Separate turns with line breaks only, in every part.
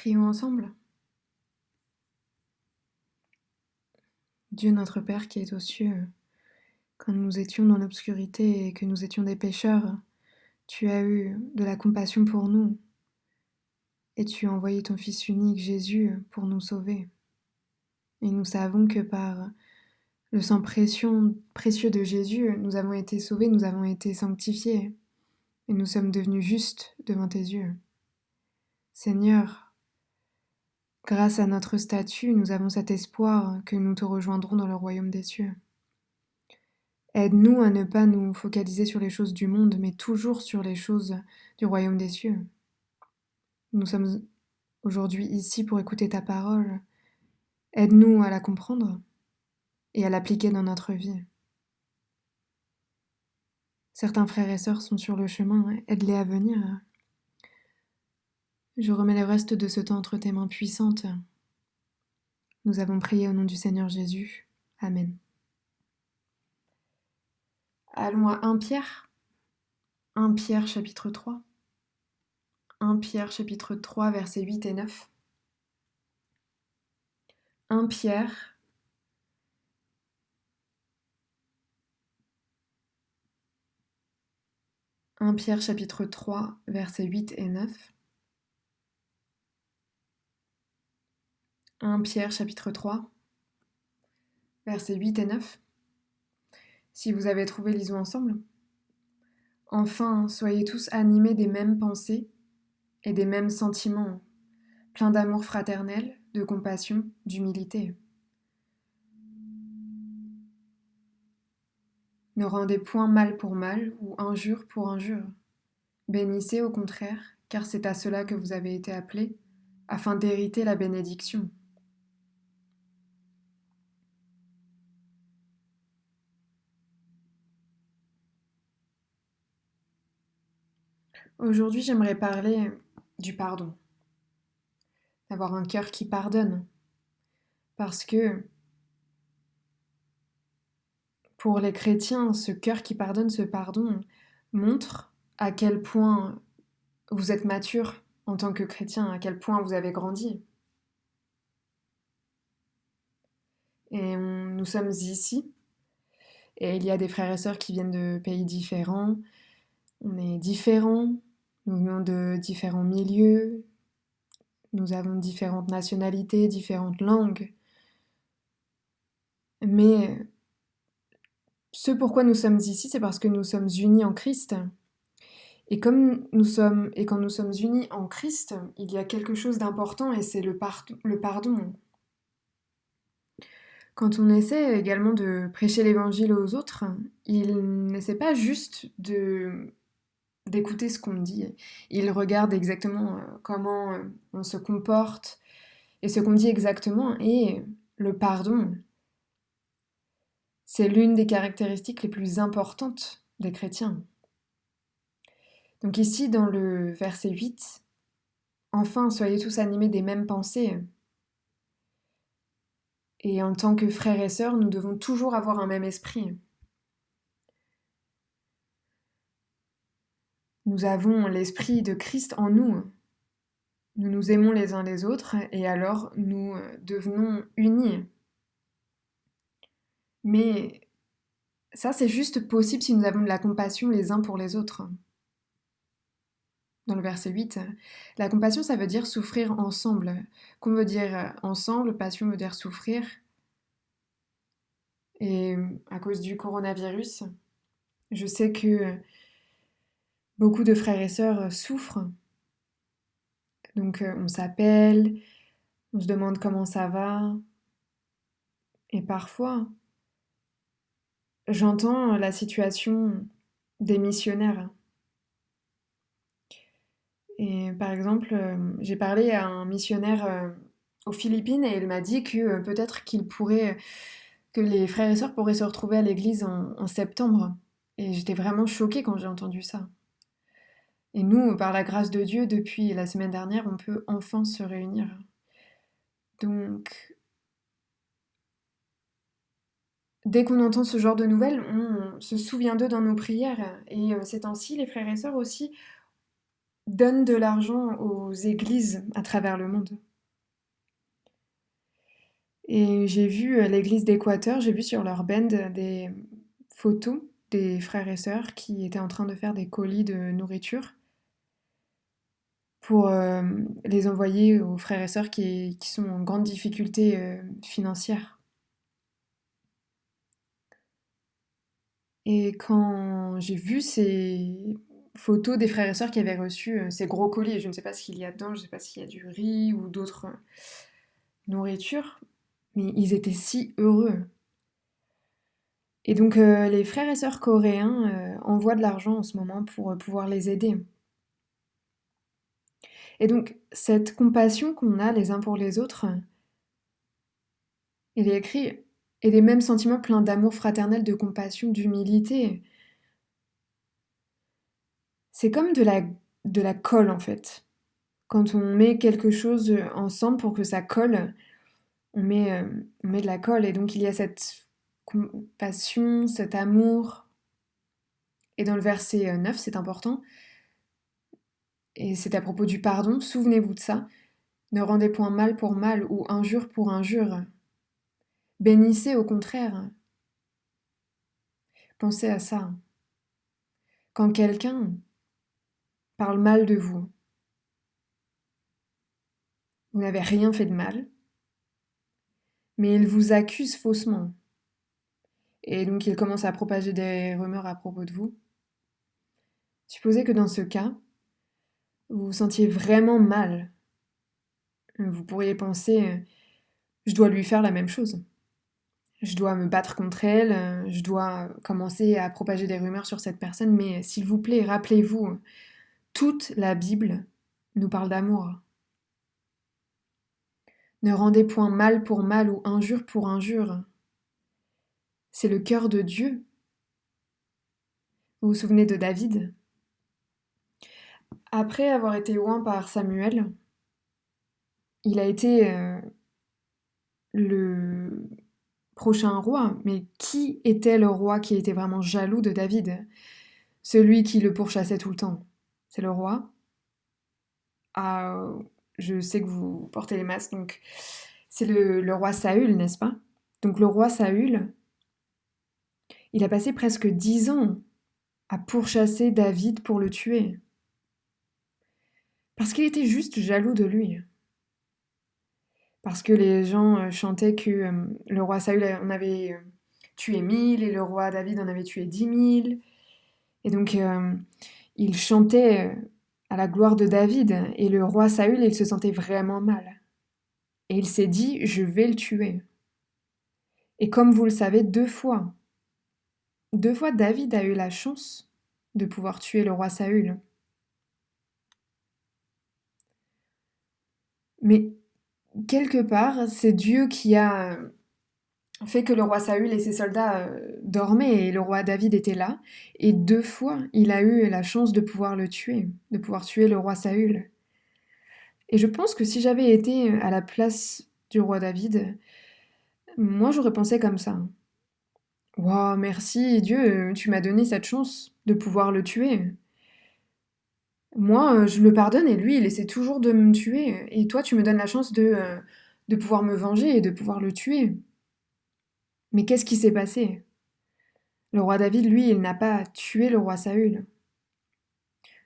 Prions ensemble. Dieu notre Père qui est aux cieux, quand nous étions dans l'obscurité et que nous étions des pécheurs, tu as eu de la compassion pour nous et tu as envoyé ton Fils unique Jésus pour nous sauver. Et nous savons que par le sang précieux de Jésus, nous avons été sauvés, nous avons été sanctifiés et nous sommes devenus justes devant tes yeux. Seigneur, grâce à notre statut, nous avons cet espoir que nous te rejoindrons dans le royaume des cieux. Aide-nous à ne pas nous focaliser sur les choses du monde, mais toujours sur les choses du royaume des cieux. Nous sommes aujourd'hui ici pour écouter ta parole. Aide-nous à la comprendre et à l'appliquer dans notre vie. Certains frères et sœurs sont sur le chemin, aide-les à venir. Je remets le reste de ce temps entre tes mains puissantes. Nous avons prié au nom du Seigneur Jésus. Amen. Allons à 1 Pierre. 1 Pierre chapitre 3. 1 Pierre chapitre 3 versets 8 et 9. 1 Pierre chapitre 3 versets 8 et 9. 1 Pierre chapitre 3 versets 8 et 9. Si vous avez trouvé, lisons ensemble. Enfin, soyez tous animés des mêmes pensées et des mêmes sentiments, pleins d'amour fraternel, de compassion, d'humilité. Ne rendez point mal pour mal ou injure pour injure. Bénissez au contraire, car c'est à cela que vous avez été appelés, afin d'hériter la bénédiction. Aujourd'hui, j'aimerais parler du pardon, d'avoir un cœur qui pardonne, parce que pour les chrétiens, ce cœur qui pardonne, ce pardon, montre à quel point vous êtes mature en tant que chrétien, à quel point vous avez grandi. Et nous sommes ici, et il y a des frères et sœurs qui viennent de pays différents, on est différents, nous venons de différents milieux, nous avons différentes nationalités, différentes langues, mais ce pourquoi nous sommes ici, c'est parce que nous sommes unis en Christ. Et quand nous sommes unis en Christ, il y a quelque chose d'important et c'est le pardon. Quand on essaie également de prêcher l'évangile aux autres, il n'essaie pas juste d'écouter ce qu'on dit. Il regarde exactement comment on se comporte et ce qu'on dit exactement. Et le pardon, c'est l'une des caractéristiques les plus importantes des chrétiens. Donc ici, dans le verset 8, « Enfin, soyez tous animés des mêmes pensées. » Et en tant que frères et sœurs, nous devons toujours avoir un même esprit. Nous avons l'esprit de Christ en nous. Nous nous aimons les uns les autres et alors nous devenons unis. Mais ça, c'est juste possible si nous avons de la compassion les uns pour les autres. Dans le verset 8, la compassion, ça veut dire souffrir ensemble. Qu'on veut dire ensemble, passion veut dire souffrir. Et à cause du coronavirus, je sais que beaucoup de frères et sœurs souffrent. Donc on s'appelle, on se demande comment ça va. Et parfois, j'entends la situation des missionnaires. Et par exemple, j'ai parlé à un missionnaire aux Philippines et il m'a dit que peut-être que les frères et sœurs pourraient se retrouver à l'église en septembre. Et j'étais vraiment choquée quand j'ai entendu ça. Et nous, par la grâce de Dieu, depuis la semaine dernière, on peut enfin se réunir. Donc, dès qu'on entend ce genre de nouvelles, on se souvient d'eux dans nos prières. Et ces temps-ci, les frères et sœurs aussi, donnent de l'argent aux églises à travers le monde. Et j'ai vu l'église d'Équateur, j'ai vu sur leur band des photos des frères et sœurs qui étaient en train de faire des colis de nourriture pour les envoyer aux frères et sœurs qui sont en grande difficulté financière. Et quand j'ai vu ces photos des frères et sœurs qui avaient reçu ces gros colis, et je ne sais pas ce qu'il y a dedans, je ne sais pas s'il y a du riz ou d'autres nourritures, mais ils étaient si heureux. Et donc les frères et sœurs coréens envoient de l'argent en ce moment pour pouvoir les aider. Et donc cette compassion qu'on a les uns pour les autres, il est écrit, et des mêmes sentiments pleins d'amour fraternel, de compassion, d'humilité. C'est comme de la colle en fait. Quand on met quelque chose ensemble pour que ça colle, on met de la colle. Et donc il y a cette compassion, cet amour. Et dans le verset 9, c'est important, et c'est à propos du pardon, souvenez-vous de ça. Ne rendez point mal pour mal ou injure pour injure. Bénissez au contraire. Pensez à ça. Quand quelqu'un parle mal de vous, vous n'avez rien fait de mal, mais il vous accuse faussement. Et donc il commence à propager des rumeurs à propos de vous. Supposez que dans ce cas, vous vous sentiez vraiment mal. Vous pourriez penser, je dois lui faire la même chose. Je dois me battre contre elle, je dois commencer à propager des rumeurs sur cette personne, mais s'il vous plaît, rappelez-vous, toute la Bible nous parle d'amour. Ne rendez point mal pour mal ou injure pour injure. C'est le cœur de Dieu. Vous vous souvenez de David? Après avoir été oint par Samuel, il a été le prochain roi. Mais qui était le roi qui était vraiment jaloux de David? Celui qui le pourchassait tout le temps. C'est le roi? Ah, je sais que vous portez les masques, donc c'est le roi Saül, n'est-ce pas? Donc le roi Saül, il a passé presque 10 ans à pourchasser David pour le tuer. Parce qu'il était juste jaloux de lui. Parce que les gens chantaient que le roi Saül en avait tué 1000 et le roi David en avait tué 10 000. Et donc il chantait à la gloire de David. Et le roi Saül, il se sentait vraiment mal. Et il s'est dit, je vais le tuer. Et comme vous le savez, 2 fois. 2 fois, David a eu la chance de pouvoir tuer le roi Saül. Mais quelque part, c'est Dieu qui a fait que le roi Saül et ses soldats dormaient et le roi David était là. Et 2 fois, il a eu la chance de pouvoir le tuer, de pouvoir tuer le roi Saül. Et je pense que si j'avais été à la place du roi David, moi j'aurais pensé comme ça. Waouh, merci Dieu, tu m'as donné cette chance de pouvoir le tuer. Moi, je le pardonne et lui, il essaie toujours de me tuer. Et toi, tu me donnes la chance de pouvoir me venger et de pouvoir le tuer. Mais qu'est-ce qui s'est passé? Le roi David, lui, il n'a pas tué le roi Saül.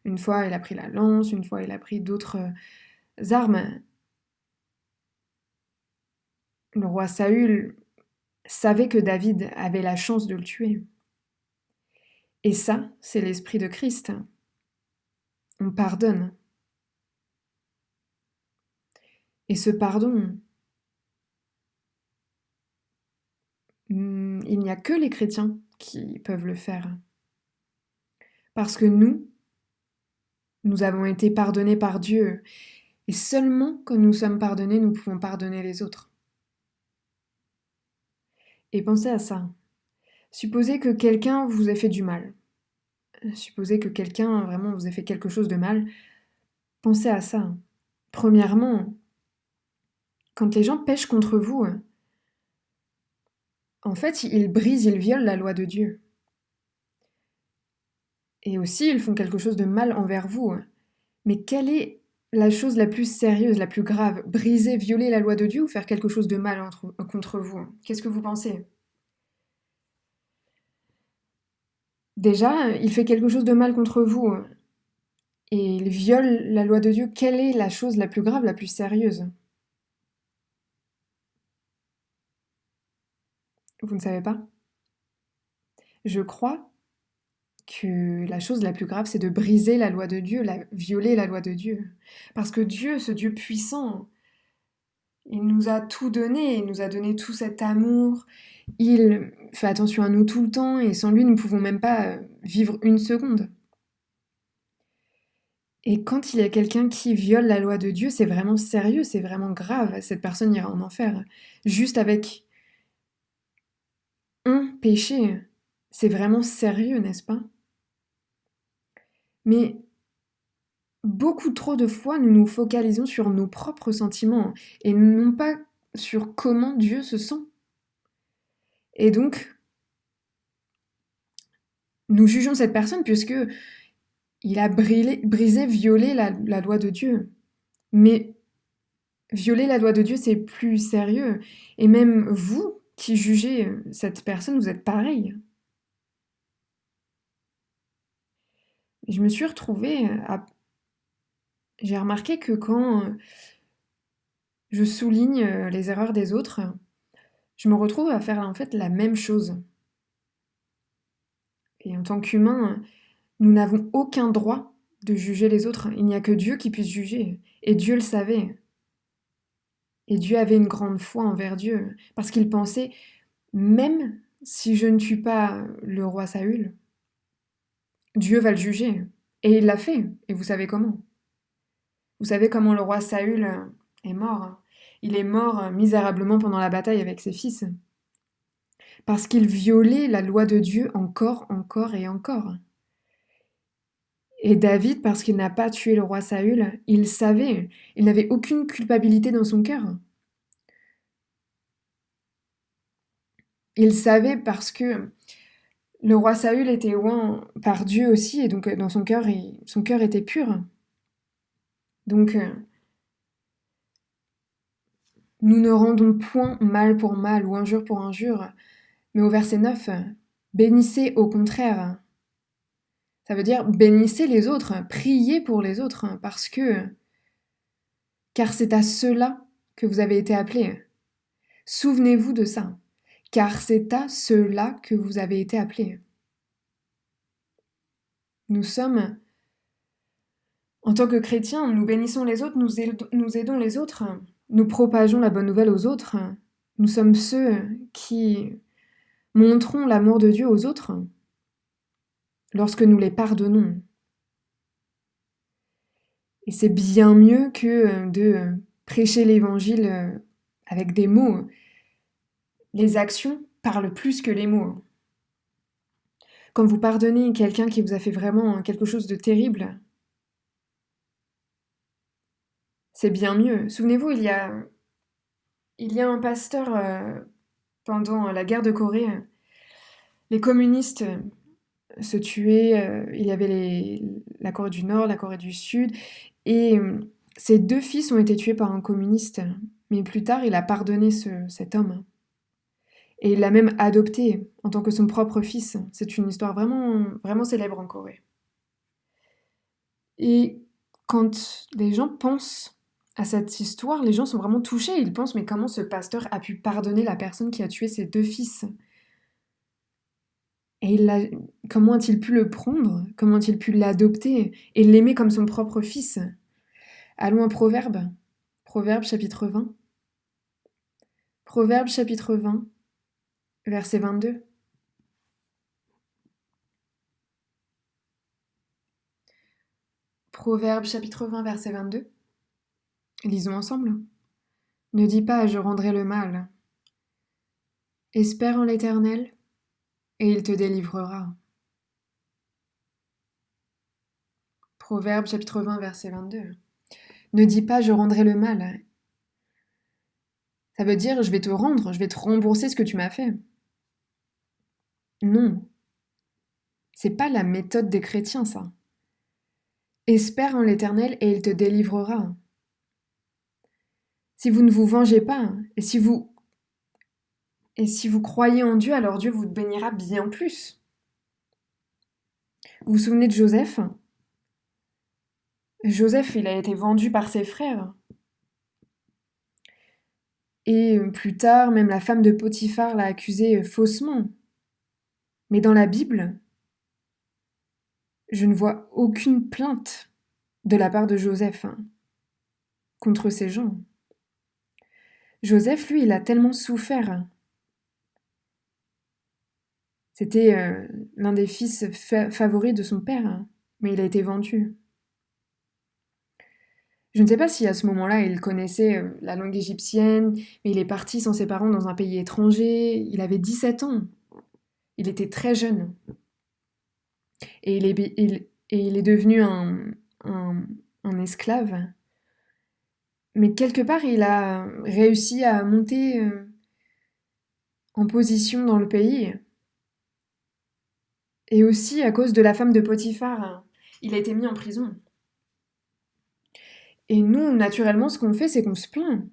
Une fois, il a pris la lance, une fois, il a pris d'autres armes. Le roi Saül savait que David avait la chance de le tuer. Et ça, c'est l'esprit de Christ. On pardonne. Et ce pardon, il n'y a que les chrétiens qui peuvent le faire. Parce que nous avons été pardonnés par Dieu. Et seulement quand nous sommes pardonnés, nous pouvons pardonner les autres. Et pensez à ça. Supposez que quelqu'un vous ait fait du mal. Supposez que quelqu'un vraiment vous ait fait quelque chose de mal. Pensez à ça. Premièrement, quand les gens pêchent contre vous, en fait, ils brisent, ils violent la loi de Dieu. Et aussi, ils font quelque chose de mal envers vous. Mais quelle est la chose la plus sérieuse, la plus grave? Briser, violer la loi de Dieu ou faire quelque chose de mal contre vous? Qu'est-ce que vous pensez? Déjà, il fait quelque chose de mal contre vous et il viole la loi de Dieu. Quelle est la chose la plus grave, la plus sérieuse? Vous ne savez pas? Je crois que la chose la plus grave, c'est de briser la loi de Dieu, violer la loi de Dieu. Parce que Dieu, ce Dieu puissant, il nous a tout donné, il nous a donné tout cet amour, il fait attention à nous tout le temps, et sans lui, nous ne pouvons même pas vivre une seconde. Et quand il y a quelqu'un qui viole la loi de Dieu, c'est vraiment sérieux, c'est vraiment grave, cette personne ira en enfer. Juste avec un péché, c'est vraiment sérieux, n'est-ce pas? Mais beaucoup trop de fois, nous nous focalisons sur nos propres sentiments et non pas sur comment Dieu se sent. Et donc, nous jugeons cette personne puisque il a brisé, violé la loi de Dieu. Mais violer la loi de Dieu, c'est plus sérieux. Et même vous qui jugez cette personne, vous êtes pareil. Et je me suis retrouvée J'ai remarqué que quand je souligne les erreurs des autres, je me retrouve à faire en fait la même chose. Et en tant qu'humain, nous n'avons aucun droit de juger les autres. Il n'y a que Dieu qui puisse juger. Et Dieu le savait. Et Dieu avait une grande foi envers Dieu. Parce qu'il pensait, même si je ne tue pas le roi Saül, Dieu va le juger. Et il l'a fait. Et vous savez comment? Vous savez comment le roi Saül est mort? Il est mort misérablement pendant la bataille avec ses fils. Parce qu'il violait la loi de Dieu encore, encore et encore. Et David, parce qu'il n'a pas tué le roi Saül, il savait, il n'avait aucune culpabilité dans son cœur. Il savait parce que le roi Saül était oint par Dieu aussi, et donc dans son cœur était pur. Donc nous ne rendons point mal pour mal ou injure pour injure, mais au verset 9, bénissez au contraire. Ça veut dire bénissez les autres, priez pour les autres, car c'est à cela que vous avez été appelés. Souvenez-vous de ça, car c'est à cela que vous avez été appelés. Nous sommes, en tant que chrétiens, nous bénissons les autres, nous aidons les autres, nous propageons la bonne nouvelle aux autres. Nous sommes ceux qui montrons l'amour de Dieu aux autres lorsque nous les pardonnons. Et c'est bien mieux que de prêcher l'évangile avec des mots. Les actions parlent plus que les mots. Quand vous pardonnez quelqu'un qui vous a fait vraiment quelque chose de terrible, c'est bien mieux. Souvenez-vous, il y a un pasteur pendant la guerre de Corée. Les communistes se tuaient. Il y avait la Corée du Nord, la Corée du Sud. Et ses deux fils ont été tués par un communiste. Mais plus tard, il a pardonné cet homme. Et il l'a même adopté en tant que son propre fils. C'est une histoire vraiment, vraiment célèbre en Corée. Et quand les gens pensent à cette histoire, les gens sont vraiment touchés. Ils pensent, mais comment ce pasteur a pu pardonner la personne qui a tué ses deux fils? Et comment a-t-il pu le prendre? Comment a-t-il pu l'adopter et l'aimer comme son propre fils? Allons en Proverbe. Proverbe chapitre 20. Proverbe chapitre 20, verset 22. Proverbe chapitre 20, verset 22. Lisons ensemble. Ne dis pas je rendrai le mal. Espère en l'Éternel, et il te délivrera. Proverbe chapitre 20, verset 22. Ne dis pas je rendrai le mal. Ça veut dire je vais te rendre, je vais te rembourser ce que tu m'as fait. Non. C'est pas la méthode des chrétiens, ça. Espère en l'Éternel et il te délivrera. Si vous ne vous vengez pas, et si vous croyez en Dieu, alors Dieu vous bénira bien plus. Vous vous souvenez de Joseph? Joseph, il a été vendu par ses frères. Et plus tard, même la femme de Potiphar l'a accusé faussement. Mais dans la Bible, je ne vois aucune plainte de la part de Joseph contre ces gens. Joseph, lui, il a tellement souffert. C'était l'un des fils favoris de son père, mais il a été vendu. Je ne sais pas si à ce moment-là, il connaissait la langue égyptienne, mais il est parti sans ses parents dans un pays étranger. Il avait 17 ans. Il était très jeune. Et il est devenu un, un esclave. Mais quelque part, il a réussi à monter en position dans le pays. Et aussi à cause de la femme de Potiphar, il a été mis en prison. Et nous, naturellement, ce qu'on fait, c'est qu'on se plaint.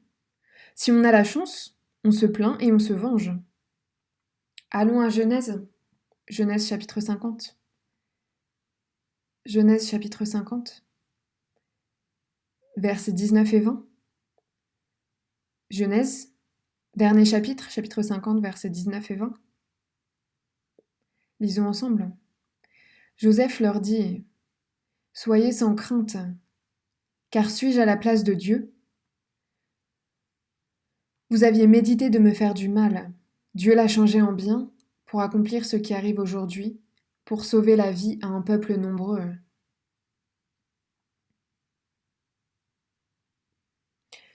Si on a la chance, on se plaint et on se venge. Allons à Genèse, Genèse chapitre 50. Genèse chapitre 50, versets 19 et 20. Genèse, dernier chapitre, chapitre 50, versets 19 et 20. Lisons ensemble. Joseph leur dit, « Soyez sans crainte, car suis-je à la place de Dieu? Vous aviez médité de me faire du mal. Dieu l'a changé en bien pour accomplir ce qui arrive aujourd'hui, pour sauver la vie à un peuple nombreux. »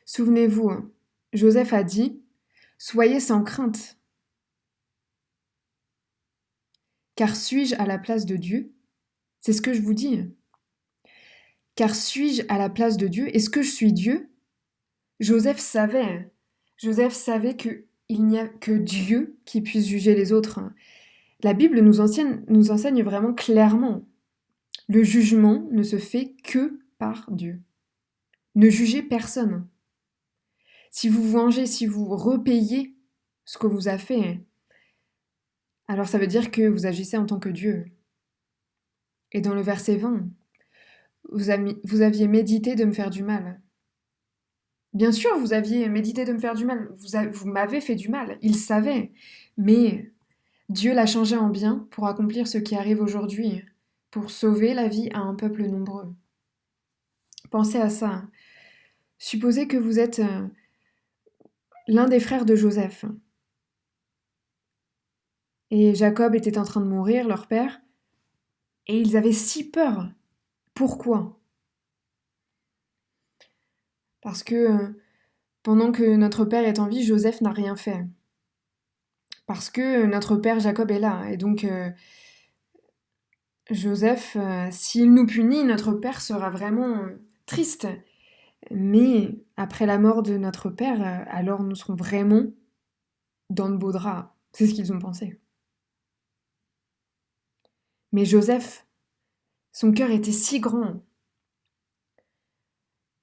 Souvenez-vous, Joseph a dit, « Soyez sans crainte, car suis-je à la place de Dieu ?» C'est ce que je vous dis. Car suis-je à la place de Dieu? Est-ce que je suis Dieu? Joseph savait qu'il n'y a que Dieu qui puisse juger les autres. La Bible nous enseigne vraiment clairement. Le jugement ne se fait que par Dieu. Ne jugez personne. Si vous vengez, si vous repayez ce que vous a fait, alors ça veut dire que vous agissez en tant que Dieu. Et dans le verset 20, vous aviez médité de me faire du mal. Bien sûr, vous aviez médité de me faire du mal. Vous m'avez fait du mal. Il savait. Mais Dieu l'a changé en bien pour accomplir ce qui arrive aujourd'hui, pour sauver la vie à un peuple nombreux. Pensez à ça. Supposez que vous êtes l'un des frères de Joseph. Et Jacob était en train de mourir, leur père, et ils avaient si peur. Pourquoi? Parce que pendant que notre père est en vie, Joseph n'a rien fait. Parce que notre père Jacob est là. Et donc, Joseph, s'il nous punit, notre père sera vraiment triste. Mais après la mort de notre père, alors nous serons vraiment dans de beaux draps. C'est ce qu'ils ont pensé. Mais Joseph, son cœur était si grand.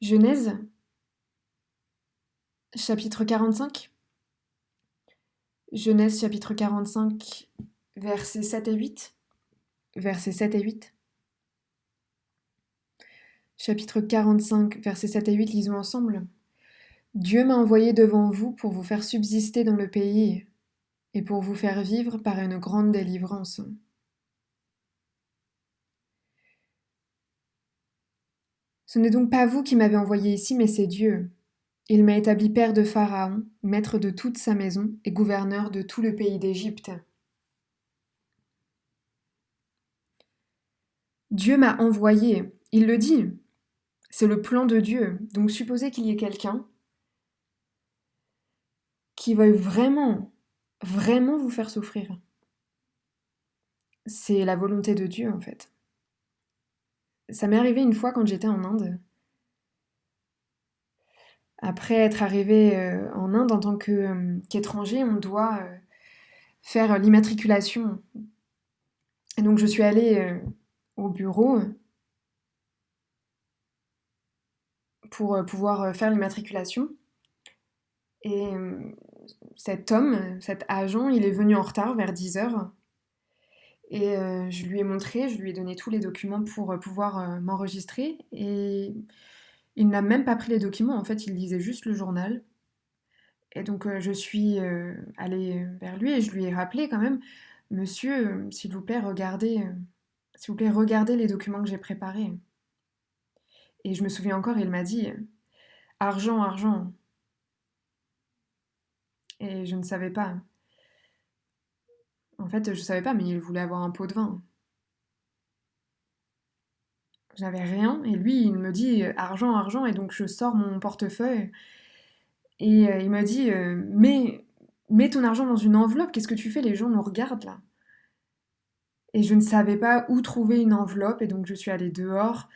Genèse, chapitre 45. Genèse, chapitre 45, versets 7 et 8. Versets 7 et 8. Chapitre 45, versets 7 et 8, lisons ensemble. Dieu m'a envoyé devant vous pour vous faire subsister dans le pays et pour vous faire vivre par une grande délivrance. Ce n'est donc pas vous qui m'avez envoyé ici, mais c'est Dieu. Il m'a établi père de Pharaon, maître de toute sa maison et gouverneur de tout le pays d'Égypte. Dieu m'a envoyé, il le dit. C'est le plan de Dieu. Donc supposez qu'il y ait quelqu'un qui veuille vraiment, vraiment vous faire souffrir. C'est la volonté de Dieu en fait. Ça m'est arrivé une fois quand j'étais en Inde. Après être arrivé en Inde en tant qu'étranger, on doit faire l'immatriculation. Et donc je suis allée au bureau pour pouvoir faire l'immatriculation. Et cet homme, cet agent, il est venu en retard vers 10 heures. Et je lui ai montré, je lui ai donné tous les documents pour pouvoir m'enregistrer. Et il n'a même pas pris les documents, en fait, il lisait juste le journal. Et donc je suis allée vers lui et je lui ai rappelé quand même, Monsieur, s'il vous plaît, regardez les documents que j'ai préparés. Et je me souviens encore, il m'a dit, argent, argent. Et je ne savais pas. En fait, je savais pas, mais il voulait avoir un pot de vin. J'avais rien, et lui, il me dit argent, argent, et donc je sors mon portefeuille, et il me dit mets ton argent dans une enveloppe, qu'est-ce que tu fais? Les gens nous regardent là. Et je ne savais pas où trouver une enveloppe, et donc je suis allée dehors,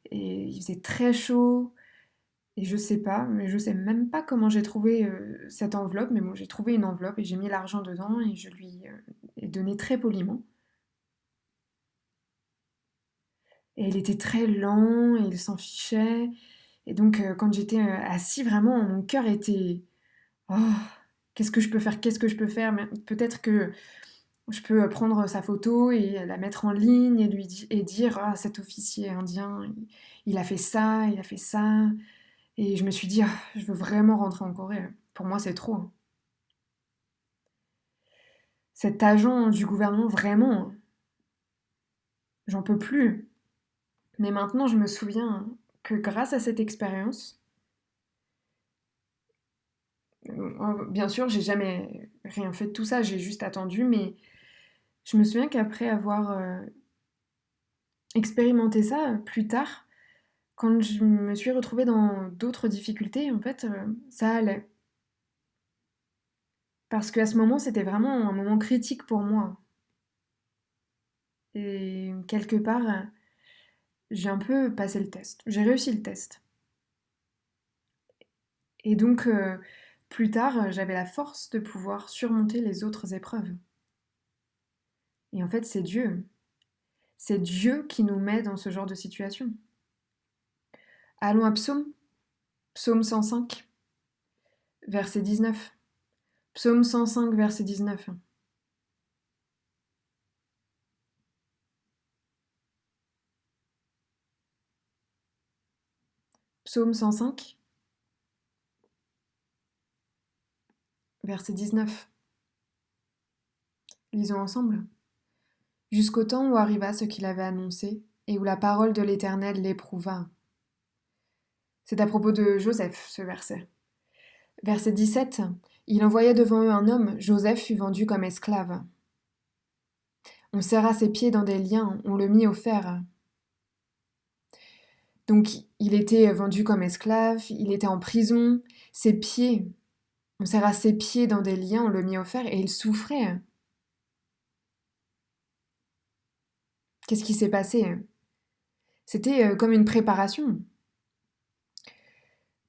et il faisait très chaud, et je sais pas, mais je sais même pas comment j'ai trouvé cette enveloppe, mais bon, j'ai trouvé une enveloppe, et j'ai mis l'argent dedans, et je lui ai donné très poliment. Et il était très lent, et il s'en fichait. Et donc, quand j'étais assis, vraiment, mon cœur était oh, qu'est-ce que je peux faire? Qu'est-ce que je peux faire? Mais peut-être que je peux prendre sa photo et la mettre en ligne et et dire ah, cet officier indien, il a fait ça, il a fait ça. Et je me suis dit, ah, je veux vraiment rentrer en Corée. Pour moi, c'est trop, hein. Cet agent du gouvernement, vraiment, j'en peux plus. Mais maintenant, je me souviens que grâce à cette expérience, bien sûr, j'ai jamais rien fait de tout ça, j'ai juste attendu, mais je me souviens qu'après avoir expérimenté ça plus tard, quand je me suis retrouvée dans d'autres difficultés, en fait, ça allait. Parce qu'à ce moment, c'était vraiment un moment critique pour moi. Et quelque part, j'ai un peu passé le test. J'ai réussi le test. Et donc, plus tard, j'avais la force de pouvoir surmonter les autres épreuves. Et en fait, c'est Dieu. C'est Dieu qui nous met dans ce genre de situation. Allons à Psaume 105, verset 19. Psaume 105, verset 19. Psaume 105, verset 19. Lisons ensemble. Jusqu'au temps où arriva ce qu'il avait annoncé, et où la parole de l'Éternel l'éprouva. C'est à propos de Joseph, ce verset. Verset 17. Il envoya devant eux un homme, Joseph fut vendu comme esclave. On serra ses pieds dans des liens, on le mit au fer. Donc il était vendu comme esclave, il était en prison, ses pieds, on serra ses pieds dans des liens, on le mit au fer, et il souffrait. Qu'est-ce qui s'est passé? C'était comme une préparation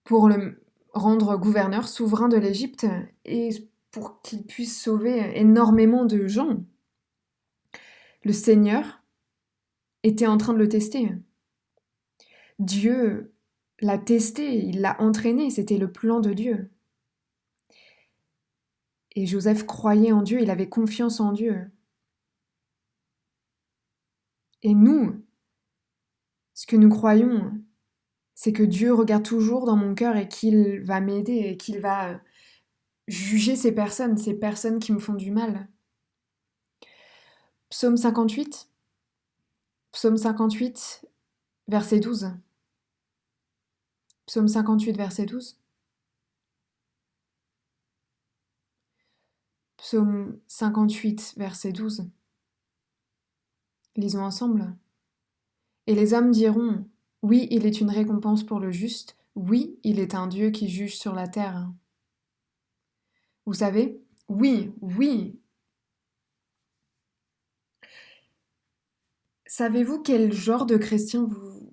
pour le rendre gouverneur souverain de l'Égypte et pour qu'il puisse sauver énormément de gens. Le Seigneur était en train de le tester. Dieu l'a testé, il l'a entraîné, c'était le plan de Dieu. Et Joseph croyait en Dieu, il avait confiance en Dieu. Et nous, ce que nous croyons, c'est que Dieu regarde toujours dans mon cœur et qu'il va m'aider et qu'il va juger ces personnes qui me font du mal. Psaume 58, Psaume 58, verset 12. Psaume 58, verset 12. Psaume 58, verset 12. Lisons ensemble. Et les hommes diront, oui, il est une récompense pour le juste, oui, il est un Dieu qui juge sur la terre. Vous savez, oui, oui. Savez-vous quel genre de chrétien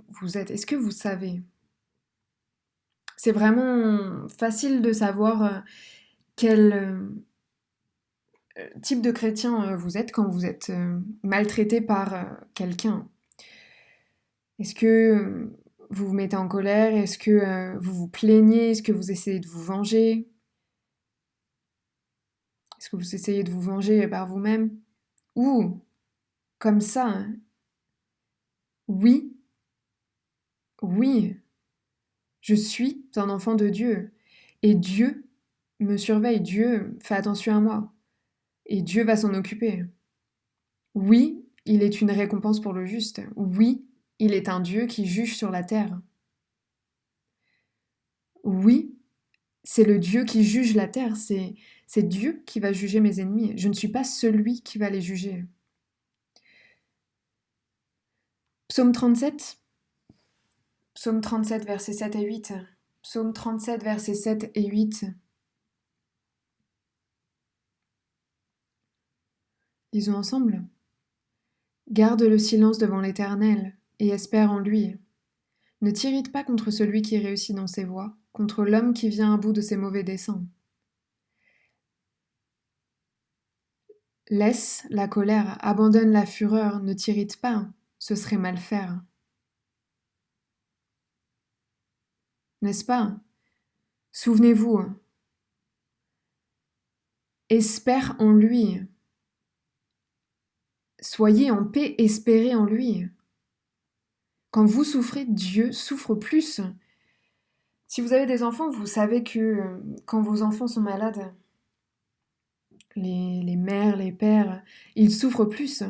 vous êtes? Est-ce que vous savez? C'est vraiment facile de savoir quel type de chrétien vous êtes quand vous êtes maltraité par quelqu'un. Est-ce que vous vous mettez en colère? Est-ce que vous vous plaignez? Est-ce que vous essayez de vous venger? Est-ce que vous essayez de vous venger par vous-même? Ou, comme ça, oui, oui, je suis un enfant de Dieu. Et Dieu me surveille, Dieu fait attention à moi. Et Dieu va s'en occuper. Oui, il est une récompense pour le juste. Oui, il est un Dieu qui juge sur la terre. Oui, c'est le Dieu qui juge la terre. C'est Dieu qui va juger mes ennemis. Je ne suis pas celui qui va les juger. Psaume 37. Psaume 37, versets 7 et 8. Psaume 37, versets 7 et 8. Lisons ensemble. Garde le silence devant l'Éternel et espère en lui. Ne t'irrite pas contre celui qui réussit dans ses voies, contre l'homme qui vient à bout de ses mauvais desseins. Laisse la colère, abandonne la fureur, ne t'irrite pas, ce serait mal faire. N'est-ce pas? Souvenez-vous, espère en lui. Soyez en paix, espérez en lui. Quand vous souffrez, Dieu souffre plus. Si vous avez des enfants, vous savez que quand vos enfants sont malades, les mères, les pères, ils souffrent plus.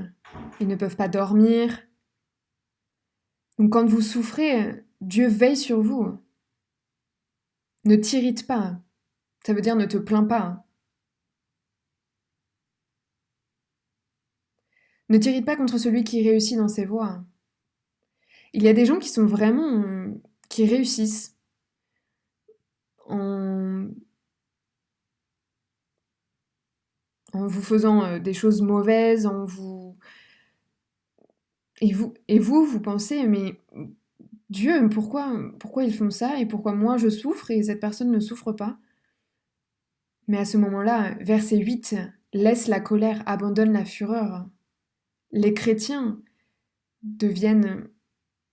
Ils ne peuvent pas dormir. Donc quand vous souffrez, Dieu veille sur vous. Ne t'irrite pas. Ça veut dire ne te plains pas. Ne t'irrite pas contre celui qui réussit dans ses voies. Il y a des gens qui sont vraiment... qui réussissent en, en vous faisant des choses mauvaises, en vous... vous pensez, mais Dieu, pourquoi ils font ça et pourquoi moi je souffre et cette personne ne souffre pas? Mais à ce moment-là, verset 8, laisse la colère, abandonne la fureur. Les chrétiens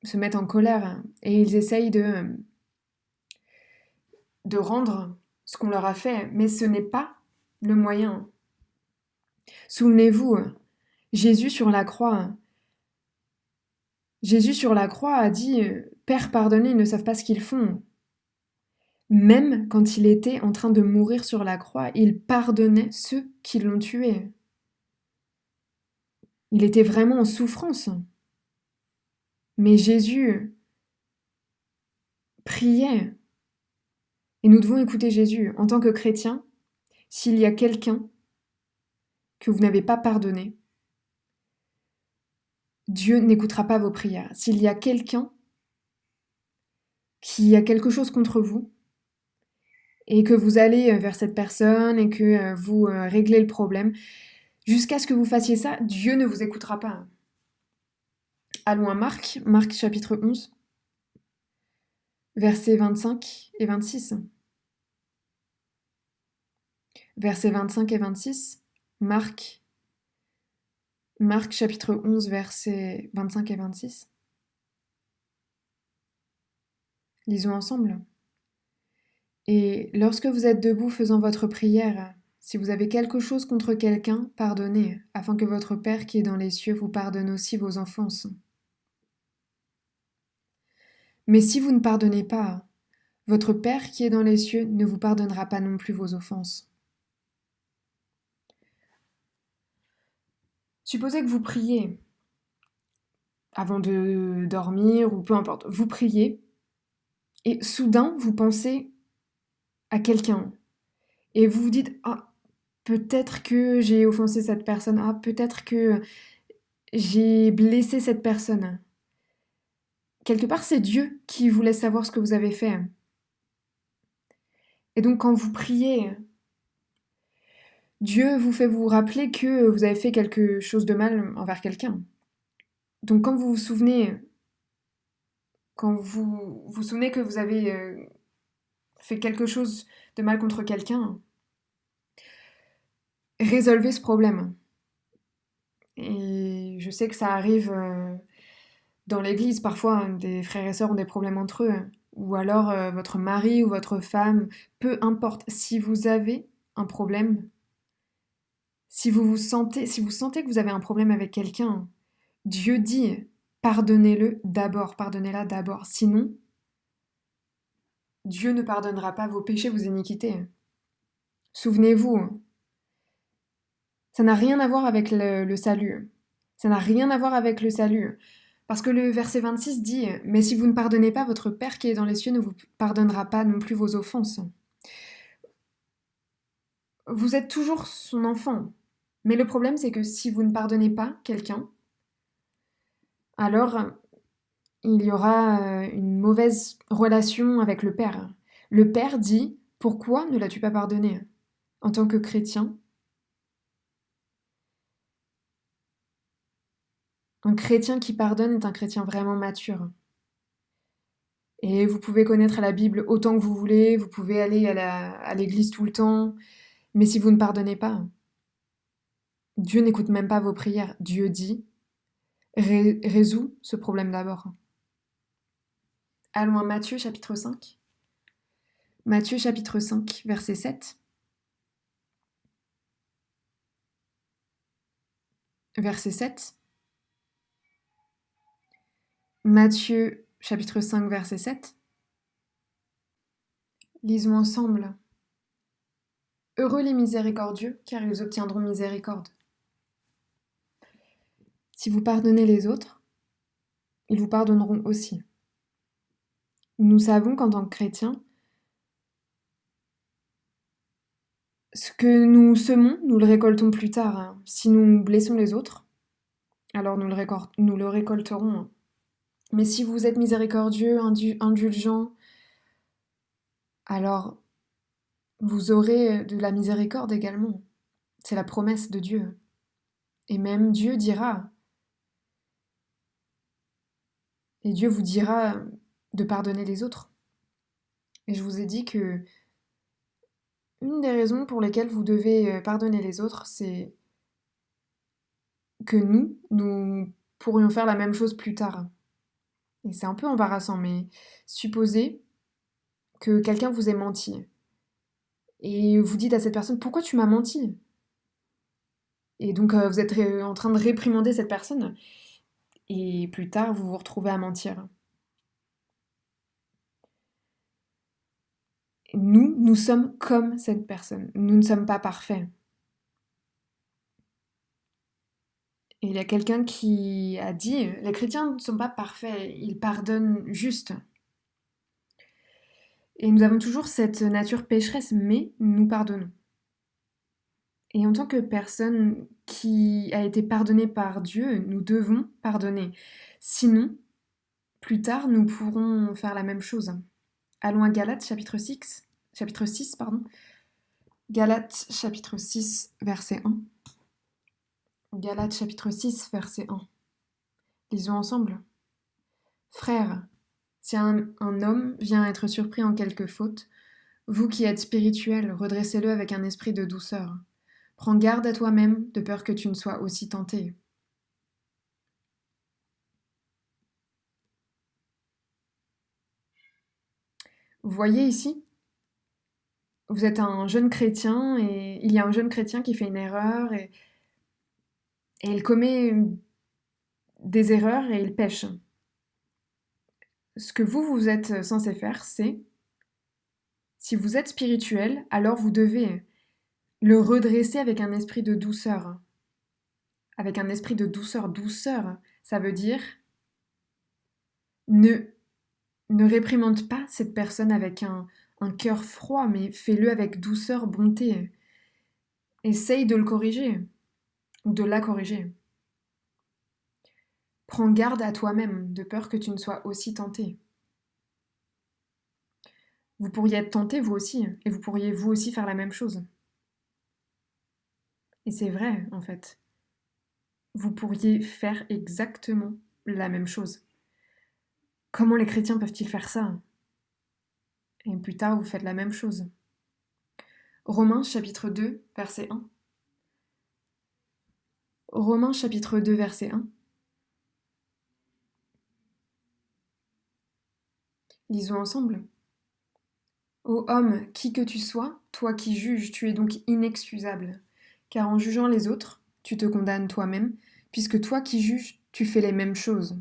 se mettent en colère et ils essayent de rendre ce qu'on leur a fait, mais ce n'est pas le moyen. Souvenez-vous, Jésus sur la croix, a dit Père, pardonnez, ils ne savent pas ce qu'ils font. Même quand il était en train de mourir sur la croix, il pardonnait ceux qui l'ont tué. Il était vraiment en souffrance. Mais Jésus priait. Et nous devons écouter Jésus. En tant que chrétien, s'il y a quelqu'un que vous n'avez pas pardonné, Dieu n'écoutera pas vos prières. S'il y a quelqu'un qui a quelque chose contre vous, et que vous allez vers cette personne et que vous réglez le problème, jusqu'à ce que vous fassiez ça, Dieu ne vous écoutera pas. Allons à Marc chapitre 11, versets 25 et 26. Versets 25 et 26, Marc chapitre 11, versets 25 et 26. Lisons ensemble. Et lorsque vous êtes debout faisant votre prière, si vous avez quelque chose contre quelqu'un, pardonnez, afin que votre Père qui est dans les cieux vous pardonne aussi vos offenses. Mais si vous ne pardonnez pas, votre Père qui est dans les cieux ne vous pardonnera pas non plus vos offenses. Supposez que vous priez avant de dormir ou peu importe, vous priez et soudain vous pensez à quelqu'un et vous vous dites ah peut-être que j'ai offensé cette personne, ah peut-être que j'ai blessé cette personne. Quelque part c'est Dieu qui vous laisse savoir ce que vous avez fait. Et donc quand vous priez, Dieu vous fait vous rappeler que vous avez fait quelque chose de mal envers quelqu'un. Donc quand vous vous souvenez, que vous avez fait quelque chose de mal contre quelqu'un, résolvez ce problème. Et je sais que ça arrive Dans l'église, parfois, des frères et sœurs ont des problèmes entre eux, ou alors votre mari ou votre femme, peu importe. Si vous avez un problème, si vous sentez que vous avez un problème avec quelqu'un, Dieu dit, pardonnez-le d'abord, pardonnez-la d'abord. Sinon, Dieu ne pardonnera pas vos péchés, vos iniquités. Souvenez-vous, ça n'a rien à voir avec le salut. Ça n'a rien à voir avec le salut. Parce que le verset 26 dit, mais si vous ne pardonnez pas, votre Père qui est dans les cieux ne vous pardonnera pas non plus vos offenses. Vous êtes toujours son enfant. Mais le problème, c'est que si vous ne pardonnez pas quelqu'un, alors il y aura une mauvaise relation avec le Père. Le Père dit, pourquoi ne l'as-tu pas pardonné? En tant que chrétien, un chrétien qui pardonne est un chrétien vraiment mature. Et vous pouvez connaître la Bible autant que vous voulez, vous pouvez aller à l'église tout le temps, mais si vous ne pardonnez pas, Dieu n'écoute même pas vos prières. Dieu dit, résous ce problème d'abord. Allons à Matthieu chapitre 5. Matthieu chapitre 5, verset 7. Verset 7. Matthieu chapitre 5, verset 7. Lisons ensemble. Heureux les miséricordieux, car ils obtiendront miséricorde. Si vous pardonnez les autres, ils vous pardonneront aussi. Nous savons qu'en tant que chrétiens, ce que nous semons, nous le récoltons plus tard. Si nous blessons les autres, alors nous le récolterons. Mais si vous êtes miséricordieux, indulgent, alors vous aurez de la miséricorde également. C'est la promesse de Dieu. Et même Dieu dira, et Dieu vous dira de pardonner les autres. Et je vous ai dit que une des raisons pour lesquelles vous devez pardonner les autres, c'est que nous pourrions faire la même chose plus tard. Et c'est un peu embarrassant, mais supposez que quelqu'un vous ait menti. Et vous dites à cette personne, pourquoi tu m'as menti? Et donc vous êtes en train de réprimander cette personne. Et plus tard, vous vous retrouvez à mentir. Nous sommes comme cette personne. Nous ne sommes pas parfaits. Et il y a quelqu'un qui a dit, les chrétiens ne sont pas parfaits, ils pardonnent juste. Et nous avons toujours cette nature pécheresse, mais nous pardonnons. Et en tant que personne qui a été pardonnée par Dieu, nous devons pardonner. Sinon, plus tard, nous pourrons faire la même chose. Allons à Galates chapitre 6, pardon. Galates chapitre 6, verset 1. Galates chapitre 6, verset 1. Lisons ensemble. Frères, si un homme vient être surpris en quelque faute, vous qui êtes spirituels, redressez-le avec un esprit de douceur. Prends garde à toi-même, de peur que tu ne sois aussi tenté. Vous voyez ici, vous êtes un jeune chrétien et il y a un jeune chrétien qui fait une erreur et il commet des erreurs et il pêche. Ce que vous êtes censé faire, c'est, si vous êtes spirituel, alors vous devez le redresser avec un esprit de douceur. Avec un esprit de douceur. Douceur, ça veut dire ne, ne réprimande pas cette personne avec un cœur froid, mais fais-le avec douceur, bonté. Essaye de le corriger ou de la corriger. Prends garde à toi-même, de peur que tu ne sois aussi tenté. Vous pourriez être tenté vous aussi, et vous pourriez vous aussi faire la même chose. Et c'est vrai, en fait. Vous pourriez faire exactement la même chose. Comment les chrétiens peuvent-ils faire ça? Et plus tard, vous faites la même chose. Romains chapitre 2, verset 1. Romains chapitre 2, verset 1. Lisons ensemble. Ô homme, qui que tu sois, toi qui juges, tu es donc inexcusable. Car en jugeant les autres, tu te condamnes toi-même, puisque toi qui juges, tu fais les mêmes choses.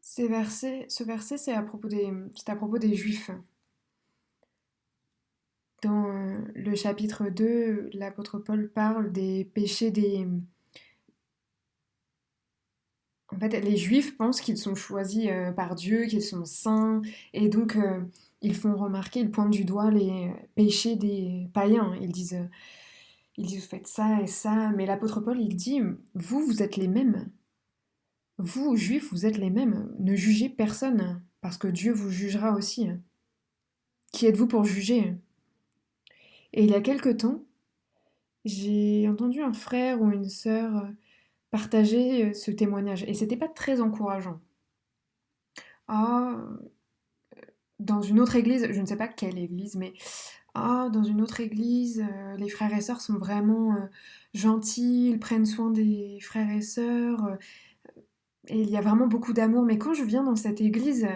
Ce verset, c'est à propos des Juifs. Dans le chapitre 2, l'apôtre Paul parle des péchés des... En fait, les Juifs pensent qu'ils sont choisis par Dieu, qu'ils sont saints, et donc ils font remarquer, ils pointent du doigt les péchés des païens. Ils disent, vous faites ça et ça, mais l'apôtre Paul, il dit, vous, vous êtes les mêmes. Vous, Juifs, vous êtes les mêmes. Ne jugez personne, parce que Dieu vous jugera aussi. Qui êtes-vous pour juger? Et il y a quelque temps, j'ai entendu un frère ou une sœur partager ce témoignage, et c'était pas très encourageant. Ah, dans une autre église, je ne sais pas quelle église, mais dans une autre église, les frères et sœurs sont vraiment gentils, ils prennent soin des frères et sœurs, et il y a vraiment beaucoup d'amour. Mais quand je viens dans cette église,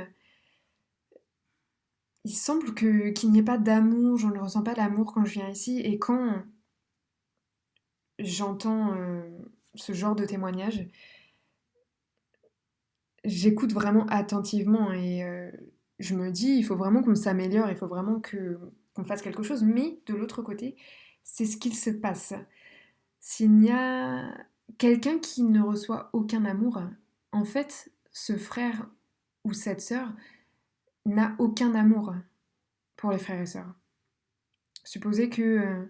il semble qu'il n'y ait pas d'amour, je ne ressens pas l'amour quand je viens ici. Et quand j'entends ce genre de témoignage, j'écoute vraiment attentivement et je me dis, il faut vraiment qu'on s'améliore, il faut vraiment qu'on fasse quelque chose. Mais de l'autre côté, c'est ce qu'il se passe. S'il y a quelqu'un qui ne reçoit aucun amour, en fait, ce frère ou cette sœur n'a aucun amour pour les frères et sœurs. Supposez que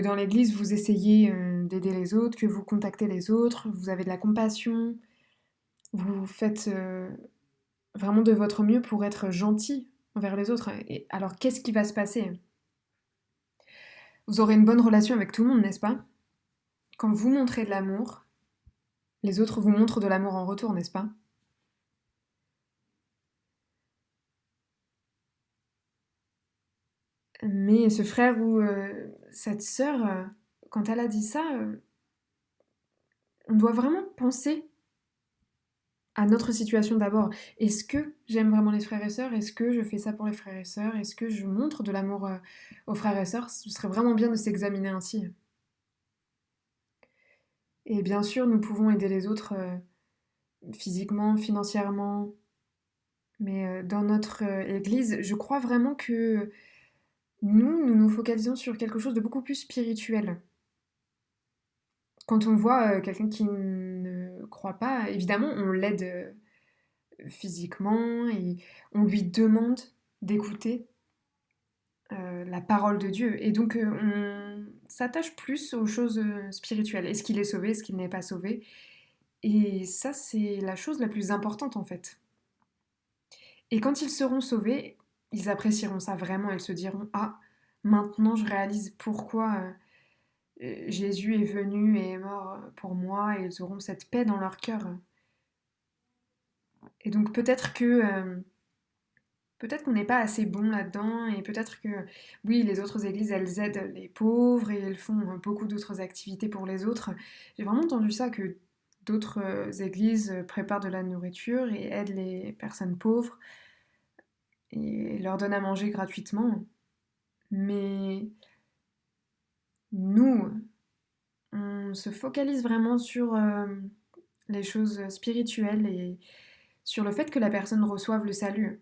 dans l'église, vous essayez d'aider les autres, que vous contactez les autres, vous avez de la compassion, vous faites vraiment de votre mieux pour être gentil envers les autres. Et alors, qu'est-ce qui va se passer? Vous aurez une bonne relation avec tout le monde, n'est-ce pas? Quand vous montrez de l'amour, les autres vous montrent de l'amour en retour, n'est-ce pas? Mais ce frère ou cette sœur, quand elle a dit ça, on doit vraiment penser à notre situation d'abord. Est-ce que j'aime vraiment les frères et sœurs? Est-ce que je fais ça pour les frères et sœurs? Est-ce que je montre de l'amour aux frères et sœurs? Ce serait vraiment bien de s'examiner ainsi. Et bien sûr, nous pouvons aider les autres physiquement, financièrement, mais dans notre église, je crois vraiment que nous nous focalisons sur quelque chose de beaucoup plus spirituel. Quand on voit quelqu'un qui ne croit pas, évidemment, on l'aide physiquement et on lui demande d'écouter la parole de Dieu. Et donc, on s'attache plus aux choses spirituelles. Est-ce qu'il est sauvé? Est-ce qu'il n'est pas sauvé? Et ça, c'est la chose la plus importante en fait. Et quand ils seront sauvés, ils apprécieront ça vraiment. Ils se diront, ah, maintenant je réalise pourquoi Jésus est venu et est mort pour moi. Et ils auront cette paix dans leur cœur. Et donc peut-être qu'on n'est pas assez bon là-dedans et peut-être que oui, les autres églises, elles aident les pauvres et elles font beaucoup d'autres activités pour les autres. J'ai vraiment entendu ça que d'autres églises préparent de la nourriture et aident les personnes pauvres et leur donnent à manger gratuitement. Mais nous, on se focalise vraiment sur les choses spirituelles et sur le fait que la personne reçoive le salut.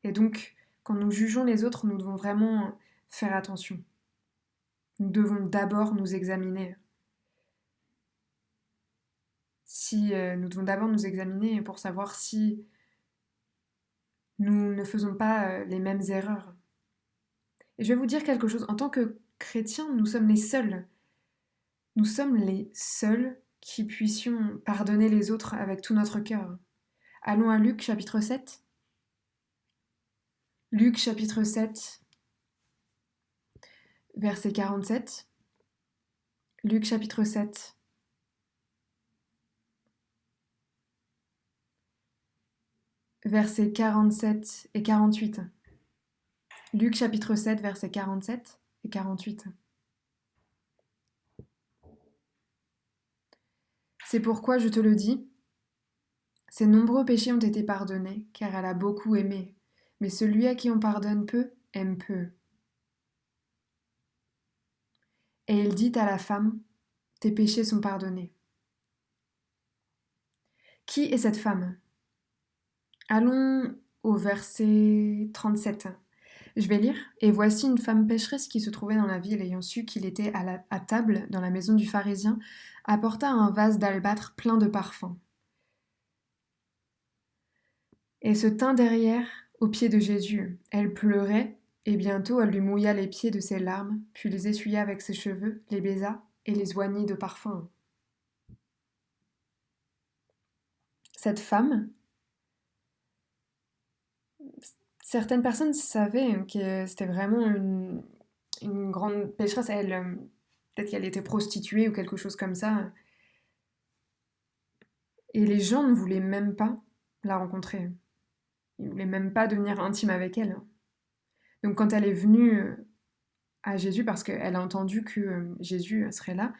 Et donc, quand nous jugeons les autres, nous devons vraiment faire attention. Nous devons d'abord nous examiner. Si nous devons d'abord nous examiner pour savoir si nous ne faisons pas les mêmes erreurs. Et je vais vous dire quelque chose. En tant que chrétiens, nous sommes les seuls. Nous sommes les seuls qui puissions pardonner les autres avec tout notre cœur. Allons à Luc chapitre 7. Luc chapitre 7, verset 47. Luc chapitre 7, versets 47 et 48. Luc chapitre 7, versets 47 et 48. C'est pourquoi je te le dis, ses nombreux péchés ont été pardonnés, car elle a beaucoup aimé. Mais celui à qui on pardonne peu, aime peu. Et il dit à la femme, tes péchés sont pardonnés. Qui est cette femme? Allons au verset 37. Je vais lire. Et voici une femme pécheresse qui se trouvait dans la ville, ayant su qu'il était à table dans la maison du pharisien, apporta un vase d'albâtre plein de parfums. Et se tint derrière, aux pieds de Jésus. Elle pleurait, et bientôt elle lui mouilla les pieds de ses larmes, puis les essuya avec ses cheveux, les baisa et les oignit de parfum. Cette femme, certaines personnes savaient que c'était vraiment une grande pécheresse. Elle, peut-être qu'elle était prostituée ou quelque chose comme ça. Et les gens ne voulaient même pas la rencontrer. Ils ne voulaient même pas devenir intime avec elle. Donc quand elle est venue à Jésus, parce qu'elle a entendu que Jésus serait là,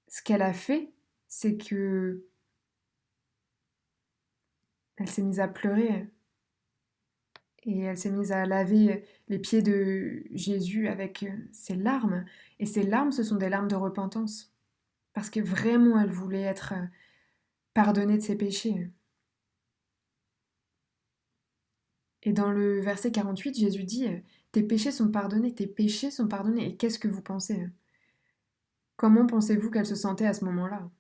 ce qu'elle a fait, c'est que elle s'est mise à pleurer et elle s'est mise à laver les pieds de Jésus avec ses larmes. Et ces larmes, ce sont des larmes de repentance. Parce que vraiment, elle voulait être pardonnée de ses péchés. Et dans le verset 48, Jésus dit, tes péchés sont pardonnés, tes péchés sont pardonnés. Et qu'est-ce que vous pensez? Comment pensez-vous qu'elle se sentait à ce moment-là?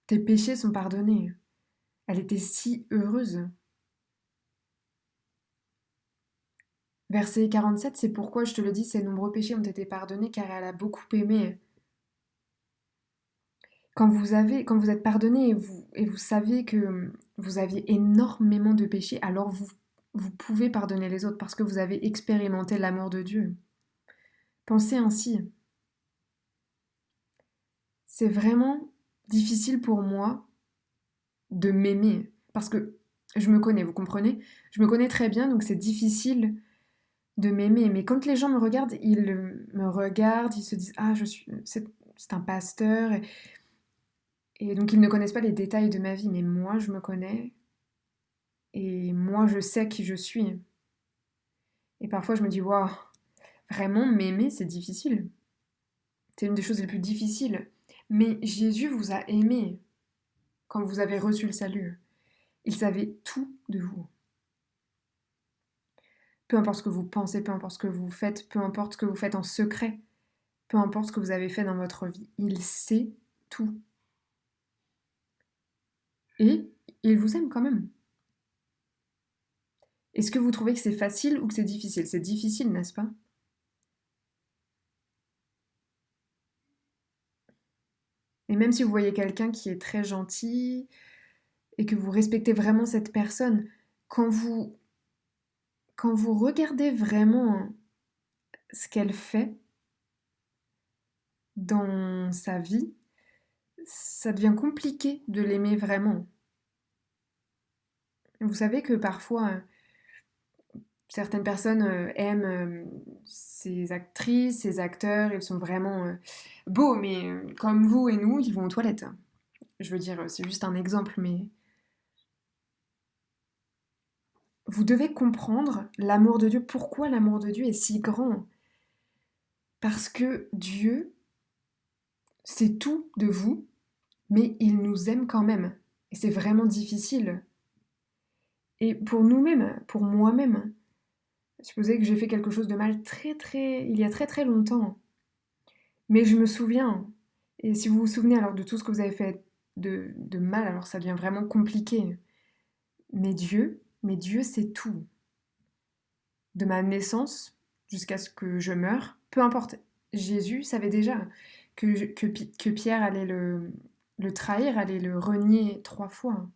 Tes péchés sont pardonnés. Elle était si heureuse. Verset 47, c'est pourquoi je te le dis, ses nombreux péchés ont été pardonnés car elle a beaucoup aimé. Quand vous êtes pardonné et vous savez que vous aviez énormément de péchés, alors vous pouvez pardonner les autres parce que vous avez expérimenté l'amour de Dieu. Pensez ainsi. C'est vraiment difficile pour moi de m'aimer parce que je me connais, vous comprenez? Je me connais très bien, donc c'est difficile de m'aimer. Mais quand les gens me regardent, ils se disent ah c'est un pasteur et donc ils ne connaissent pas les détails de ma vie. Mais moi je me connais et moi je sais qui je suis. Et parfois je me dis waouh, vraiment m'aimer c'est difficile. C'est une des choses les plus difficiles. Mais Jésus vous a aimé quand vous avez reçu le salut. Il savait tout de vous. Peu importe ce que vous pensez, peu importe ce que vous faites, peu importe ce que vous faites en secret, peu importe ce que vous avez fait dans votre vie, il sait tout. Et il vous aime quand même. Est-ce que vous trouvez que c'est facile ou que c'est difficile? C'est difficile, n'est-ce pas? Et même si vous voyez quelqu'un qui est très gentil et que vous respectez vraiment cette personne, quand vous, quand vous regardez vraiment ce qu'elle fait dans sa vie, ça devient compliqué de l'aimer vraiment. Vous savez que parfois, certaines personnes aiment ces actrices, ces acteurs, ils sont vraiment beaux, mais comme vous et nous, ils vont aux toilettes. Je veux dire, c'est juste un exemple, mais vous devez comprendre l'amour de Dieu. Pourquoi l'amour de Dieu est si grand? Parce que Dieu sait tout de vous, mais il nous aime quand même. Et c'est vraiment difficile. Et pour nous-mêmes, pour moi-même, supposez que j'ai fait quelque chose de mal il y a très très longtemps. Mais je me souviens, et si vous vous souvenez alors de tout ce que vous avez fait de mal, alors ça devient vraiment compliqué. Mais Dieu sait tout. De ma naissance jusqu'à ce que je meure, peu importe. Jésus savait déjà que Pierre allait le trahir, allait le renier 3 fois.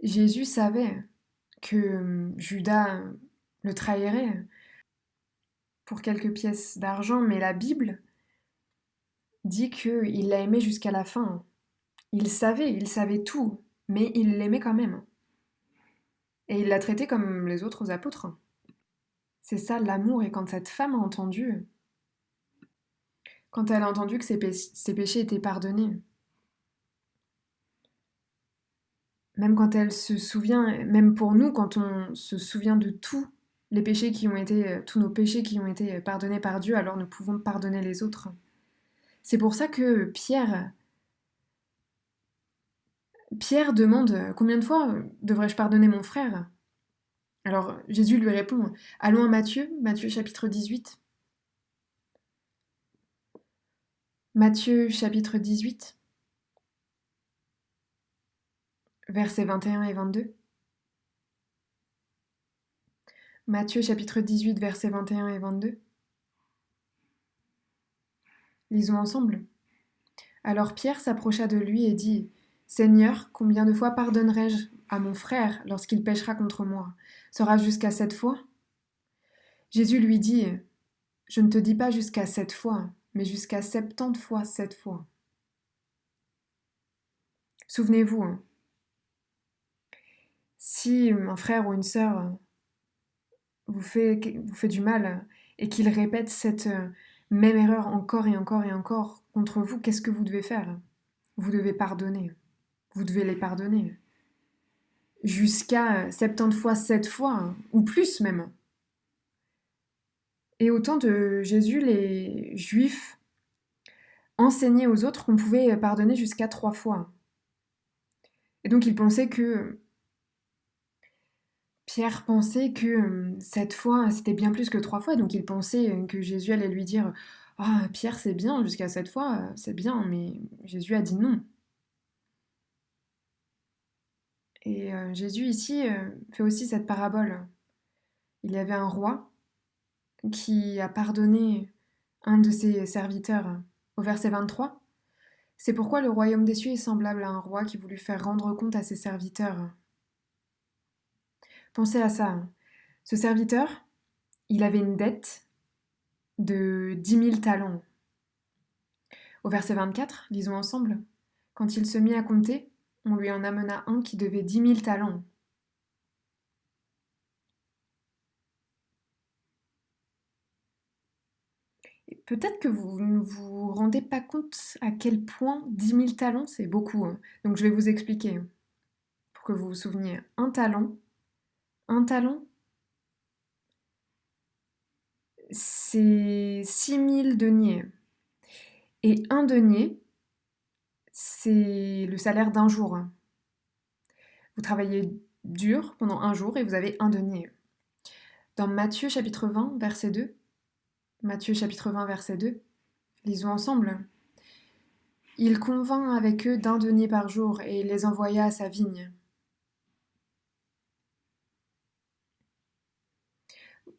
Jésus savait que Judas le trahirait pour quelques pièces d'argent, mais la Bible dit qu'il l'a aimé jusqu'à la fin. Il savait tout, mais il l'aimait quand même. Et il l'a traité comme les autres apôtres. C'est ça l'amour, et quand cette femme a entendu, quand elle a entendu que ses péchés étaient pardonnés. Même quand elle se souvient, même pour nous, quand on se souvient de tous les péchés qui ont été, tous nos péchés qui ont été pardonnés par Dieu, alors nous pouvons pardonner les autres. C'est pour ça que Pierre demande combien de fois devrais-je pardonner mon frère? Alors Jésus lui répond, allons à Matthieu chapitre 18. Matthieu chapitre 18, versets 21 et 22. Matthieu chapitre 18, versets 21 et 22. Lisons ensemble. Alors Pierre s'approcha de lui et dit, Seigneur, combien de fois pardonnerai-je à mon frère lorsqu'il péchera contre moi? Sera-ce jusqu'à 7 fois? Jésus lui dit, je ne te dis pas jusqu'à 7 fois, mais jusqu'à 70 fois 7 fois. Souvenez-vous, si un frère ou une sœur vous fait du mal et qu'il répète cette même erreur encore et encore et encore contre vous, qu'est-ce que vous devez faire? Vous devez pardonner. Vous devez les pardonner. Jusqu'à 70 fois 7 fois, ou plus même. Et au temps de Jésus, les Juifs enseignaient aux autres qu'on pouvait pardonner jusqu'à 3 fois. Et donc Pierre pensait que 7 fois, c'était bien plus que 3 fois, donc il pensait que Jésus allait lui dire ah, Pierre, c'est bien, jusqu'à 7 fois, c'est bien, mais Jésus a dit non. Et Jésus ici fait aussi cette parabole. Il y avait un roi qui a pardonné un de ses serviteurs au verset 23. C'est pourquoi le royaume des cieux est semblable à un roi qui voulut faire rendre compte à ses serviteurs. Pensez à ça. Ce serviteur, il avait une dette de 10 000 talents. Au verset 24, lisons ensemble. Quand il se mit à compter, on lui en amena un qui devait 10 000 talents. Et peut-être que vous ne vous rendez pas compte à quel point 10 000 talents, c'est beaucoup. Donc je vais vous expliquer pour que vous vous souveniez. Un talent, c'est 6 000 deniers. Et un denier, c'est le salaire d'un jour. Vous travaillez dur pendant un jour et vous avez un denier. Dans Matthieu chapitre 20, verset 2, Matthieu chapitre 20, verset 2, lisons ensemble. Il convint avec eux d'un denier par jour et il les envoya à sa vigne.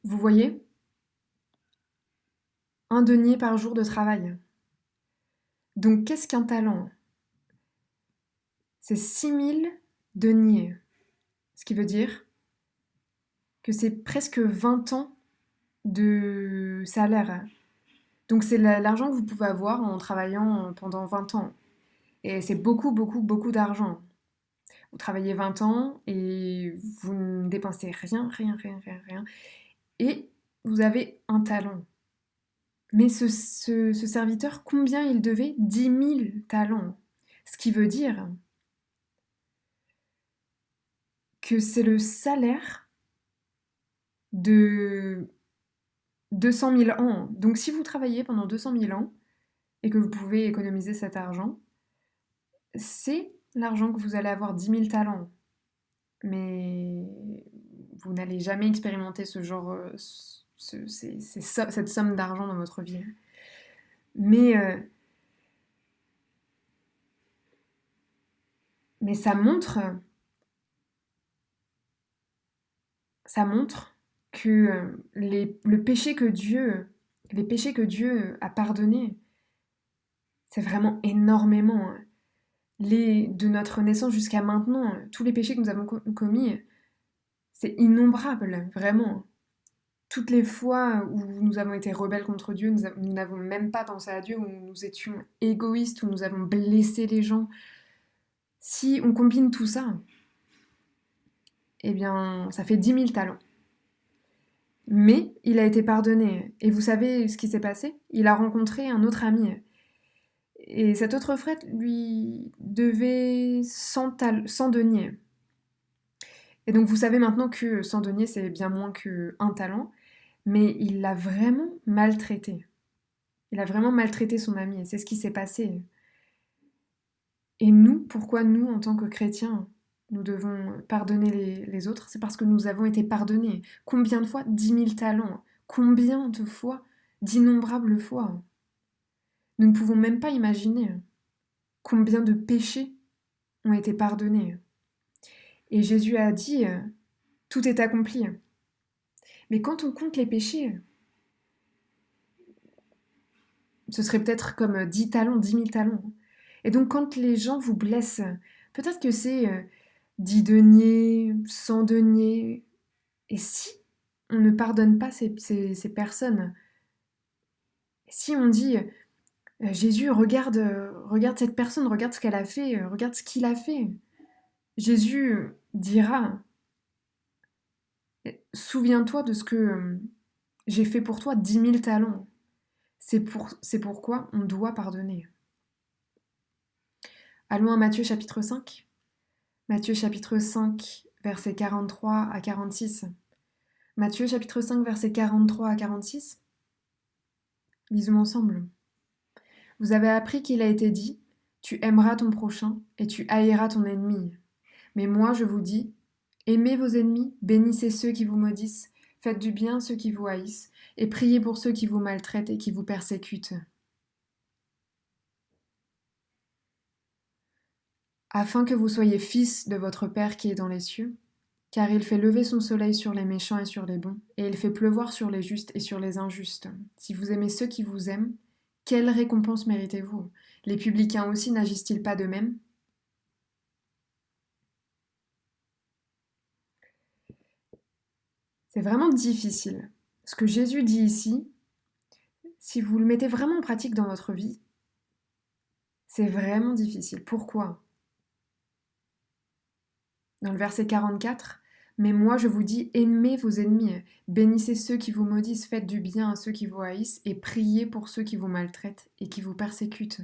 Vous voyez? Un denier par jour de travail. Donc qu'est-ce qu'un talent? C'est 6 000 deniers. Ce qui veut dire que c'est presque 20 ans de salaire. Donc c'est l'argent que vous pouvez avoir en travaillant pendant 20 ans. Et c'est beaucoup, beaucoup, beaucoup d'argent. Vous travaillez 20 ans et vous ne dépensez rien, rien, rien, rien, rien. Et vous avez un talent. Mais ce serviteur, combien il devait? 10 000 talents. Ce qui veut dire que c'est le salaire de 200 000 ans. Donc si vous travaillez pendant 200 000 ans et que vous pouvez économiser cet argent, c'est l'argent que vous allez avoir 10 000 talents. Mais vous n'allez jamais expérimenter ce genre, cette somme d'argent dans votre vie. Mais, mais ça montre que les péchés que Dieu a pardonnés, c'est vraiment énormément. De notre naissance jusqu'à maintenant, tous les péchés que nous avons commis, c'est innombrable, vraiment. Toutes les fois où nous avons été rebelles contre Dieu, nous n'avons même pas pensé à Dieu, où nous étions égoïstes, où nous avons blessé les gens. Si on combine tout ça, eh bien, ça fait 10 000 talents. Mais il a été pardonné. Et vous savez ce qui s'est passé? Il a rencontré un autre ami. Et cet autre frère lui devait 100 deniers. Et donc vous savez maintenant que 100 deniers, c'est bien moins qu'un talent. Mais il l'a vraiment maltraité. Il a vraiment maltraité son ami. Et c'est ce qui s'est passé. Et nous, pourquoi nous, en tant que chrétiens, nous devons pardonner les autres? C'est parce que nous avons été pardonnés. Combien de fois? 10 000 talents. Combien de fois? D'innombrables fois. Nous ne pouvons même pas imaginer combien de péchés ont été pardonnés. Et Jésus a dit, tout est accompli. Mais quand on compte les péchés, ce serait peut-être comme 10 talents, 10 000 talents. Et donc quand les gens vous blessent, peut-être que c'est 10 deniers, 100 deniers. Et si on ne pardonne pas ces personnes, si on dit Jésus, regarde cette personne, regarde ce qu'elle a fait, regarde ce qu'il a fait, Jésus dira souviens-toi de ce que j'ai fait pour toi, 10 000 talents. C'est pourquoi on doit pardonner. Allons à Matthieu chapitre 5. Matthieu chapitre 5, versets 43 à 46. Matthieu chapitre 5, versets 43 à 46. Lisons ensemble. Vous avez appris qu'il a été dit, tu aimeras ton prochain et tu haïras ton ennemi. Mais moi je vous dis, aimez vos ennemis, bénissez ceux qui vous maudissent, faites du bien à ceux qui vous haïssent, et priez pour ceux qui vous maltraitent et qui vous persécutent. Afin que vous soyez fils de votre Père qui est dans les cieux, car il fait lever son soleil sur les méchants et sur les bons, et il fait pleuvoir sur les justes et sur les injustes. Si vous aimez ceux qui vous aiment, quelle récompense méritez-vous? Les publicains aussi n'agissent-ils pas de même? C'est vraiment difficile. Ce que Jésus dit ici, si vous le mettez vraiment en pratique dans votre vie, c'est vraiment difficile. Pourquoi? Dans le verset 44, mais moi je vous dis, aimez vos ennemis, bénissez ceux qui vous maudissent, faites du bien à ceux qui vous haïssent, et priez pour ceux qui vous maltraitent et qui vous persécutent.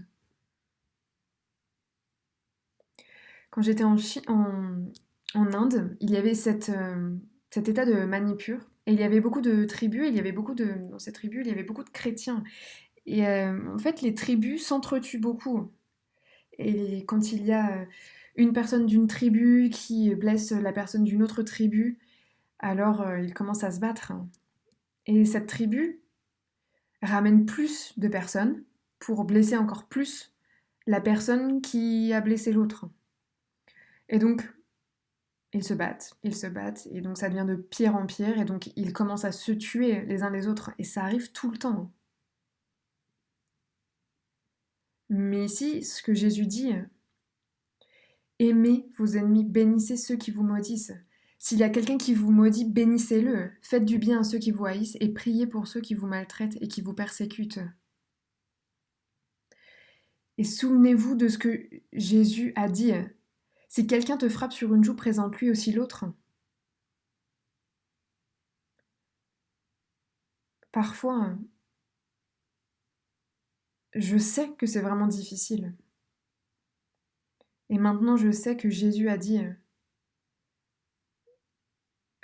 Quand j'étais en Inde, il y avait cet état de Manipur, et il y avait beaucoup de tribus, dans ces tribus, il y avait beaucoup de chrétiens. Et en fait, les tribus s'entretuent beaucoup. Et quand il y a une personne d'une tribu qui blesse la personne d'une autre tribu, alors ils commencent à se battre. Et cette tribu ramène plus de personnes pour blesser encore plus la personne qui a blessé l'autre. Et donc, ils se battent, et donc ça devient de pire en pire, et donc ils commencent à se tuer les uns les autres, et ça arrive tout le temps. Mais ici, ce que Jésus dit, aimez vos ennemis, bénissez ceux qui vous maudissent. S'il y a quelqu'un qui vous maudit, bénissez-le. Faites du bien à ceux qui vous haïssent et priez pour ceux qui vous maltraitent et qui vous persécutent. Et souvenez-vous de ce que Jésus a dit. Si quelqu'un te frappe sur une joue, présente-lui aussi l'autre. Parfois, je sais que c'est vraiment difficile. Et maintenant, je sais que Jésus a dit,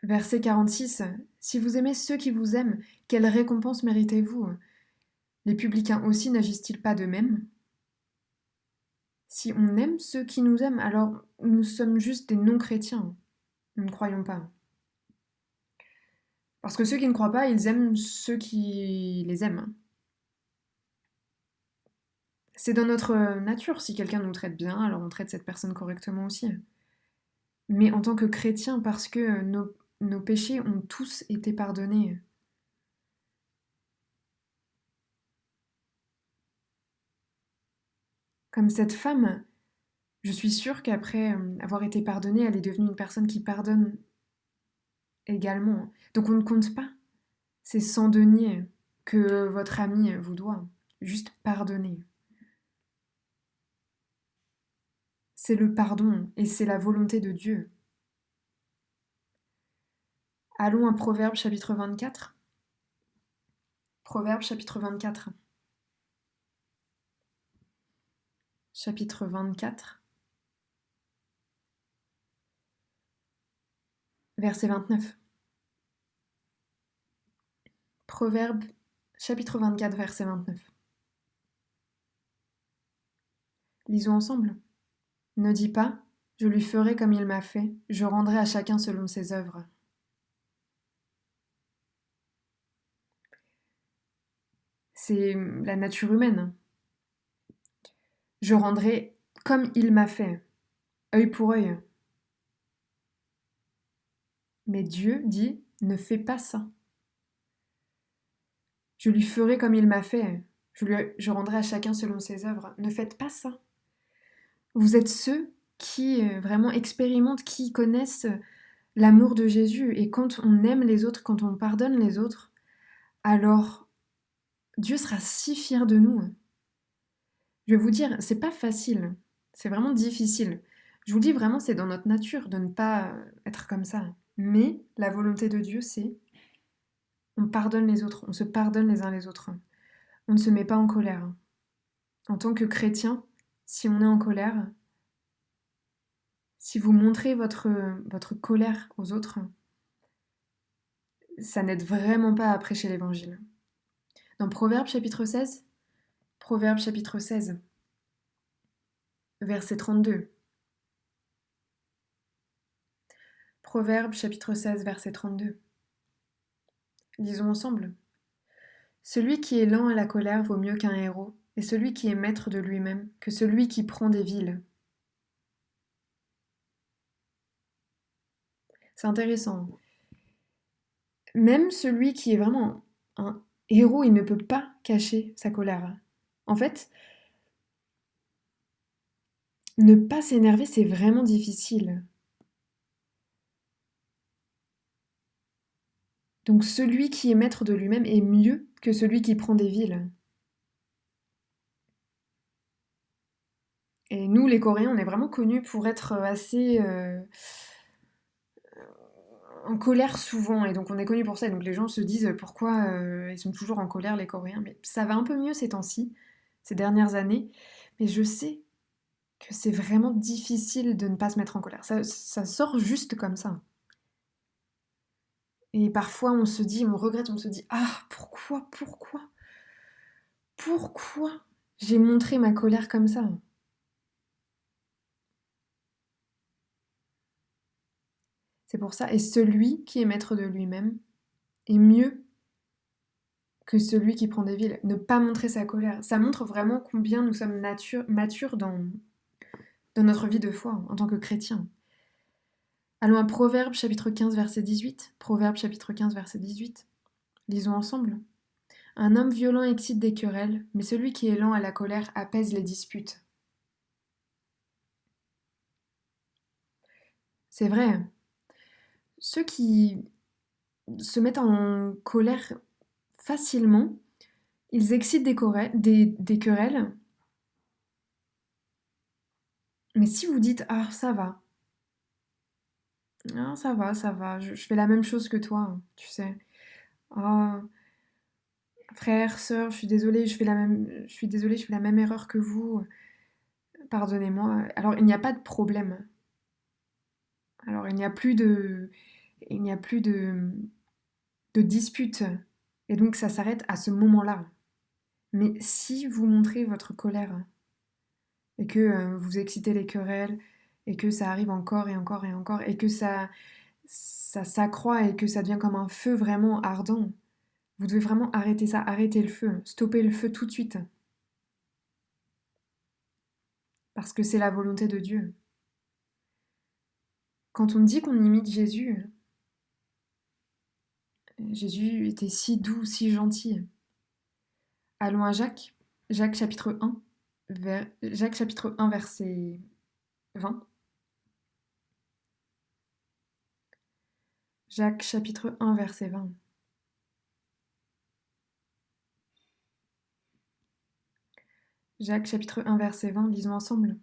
verset 46, si vous aimez ceux qui vous aiment, quelle récompense méritez-vous? Les publicains aussi n'agissent-ils pas de même? Si on aime ceux qui nous aiment, alors nous sommes juste des non-chrétiens. Nous ne croyons pas. Parce que ceux qui ne croient pas, ils aiment ceux qui les aiment. C'est dans notre nature. Si quelqu'un nous traite bien, alors on traite cette personne correctement aussi. Mais en tant que chrétien, parce que nos péchés ont tous été pardonnés. Comme cette femme, je suis sûre qu'après avoir été pardonnée, elle est devenue une personne qui pardonne également. Donc on ne compte pas ces 100 deniers que votre ami vous doit. Juste pardonner. C'est le pardon et c'est la volonté de Dieu. Allons à Proverbe chapitre 24. Proverbe chapitre 24. Chapitre 24, verset 29. Proverbe chapitre 24, verset 29. Lisons ensemble. Ne dis pas, je lui ferai comme il m'a fait, je rendrai à chacun selon ses œuvres. C'est la nature humaine. Je rendrai comme il m'a fait, œil pour œil. Mais Dieu dit, ne fais pas ça. Je lui ferai comme il m'a fait, je rendrai à chacun selon ses œuvres. Ne faites pas ça. Vous êtes ceux qui vraiment expérimentent, qui connaissent l'amour de Jésus. Et quand on aime les autres, quand on pardonne les autres, alors Dieu sera si fier de nous. Je vais vous dire, c'est pas facile, c'est vraiment difficile. Je vous dis vraiment, c'est dans notre nature de ne pas être comme ça. Mais la volonté de Dieu, c'est on pardonne les autres, on se pardonne les uns les autres. On ne se met pas en colère. En tant que chrétien, si on est en colère, si vous montrez votre colère aux autres, ça n'aide vraiment pas à prêcher l'évangile. Dans Proverbe chapitre 16, verset 32. Proverbe chapitre 16, verset 32. Lisons ensemble. Celui qui est lent à la colère vaut mieux qu'un héros, et celui qui est maître de lui-même que celui qui prend des villes. C'est intéressant. Même celui qui est vraiment un héros, il ne peut pas cacher sa colère. En fait, ne pas s'énerver, c'est vraiment difficile. Donc celui qui est maître de lui-même est mieux que celui qui prend des villes. Et nous, les Coréens, on est vraiment connus pour être assez en colère souvent, et donc on est connus pour ça. Et donc les gens se disent pourquoi ils sont toujours en colère, les Coréens. Mais ça va un peu mieux ces temps-ci, ces dernières années. Mais je sais que c'est vraiment difficile de ne pas se mettre en colère. Ça sort juste comme ça. Et parfois on se dit, on regrette, on se dit, ah, pourquoi j'ai montré ma colère comme ça? C'est pour ça. Et celui qui est maître de lui-même est mieux que celui qui prend des villes. Ne pas montrer sa colère. Ça montre vraiment combien nous sommes matures dans notre vie de foi en tant que chrétiens. Allons à Proverbe chapitre 15 verset 18. Proverbe chapitre 15 verset 18. Lisons ensemble. Un homme violent excite des querelles, mais celui qui est lent à la colère apaise les disputes. C'est vrai. Ceux qui se mettent en colère facilement, ils excitent des querelles. Mais si vous dites ah ça va, je fais la même chose que toi, hein, tu sais. Oh, frère, sœur, je suis désolée, je fais la même erreur que vous. Pardonnez-moi. Alors il n'y a pas de problème. Alors il n'y a plus de dispute. Et donc ça s'arrête à ce moment-là. Mais si vous montrez votre colère et que vous excitez les querelles et que ça arrive encore et encore et encore et que ça s'accroît et que ça devient comme un feu vraiment ardent, vous devez vraiment arrêter ça, arrêter le feu, stopper le feu tout de suite. Parce que c'est la volonté de Dieu. Quand on dit qu'on imite Jésus, Jésus était si doux, si gentil. Allons à Jacques chapitre 1, Jacques chapitre 1 verset 20. Jacques chapitre 1 verset 20. Jacques chapitre 1 verset 20, lisons ensemble.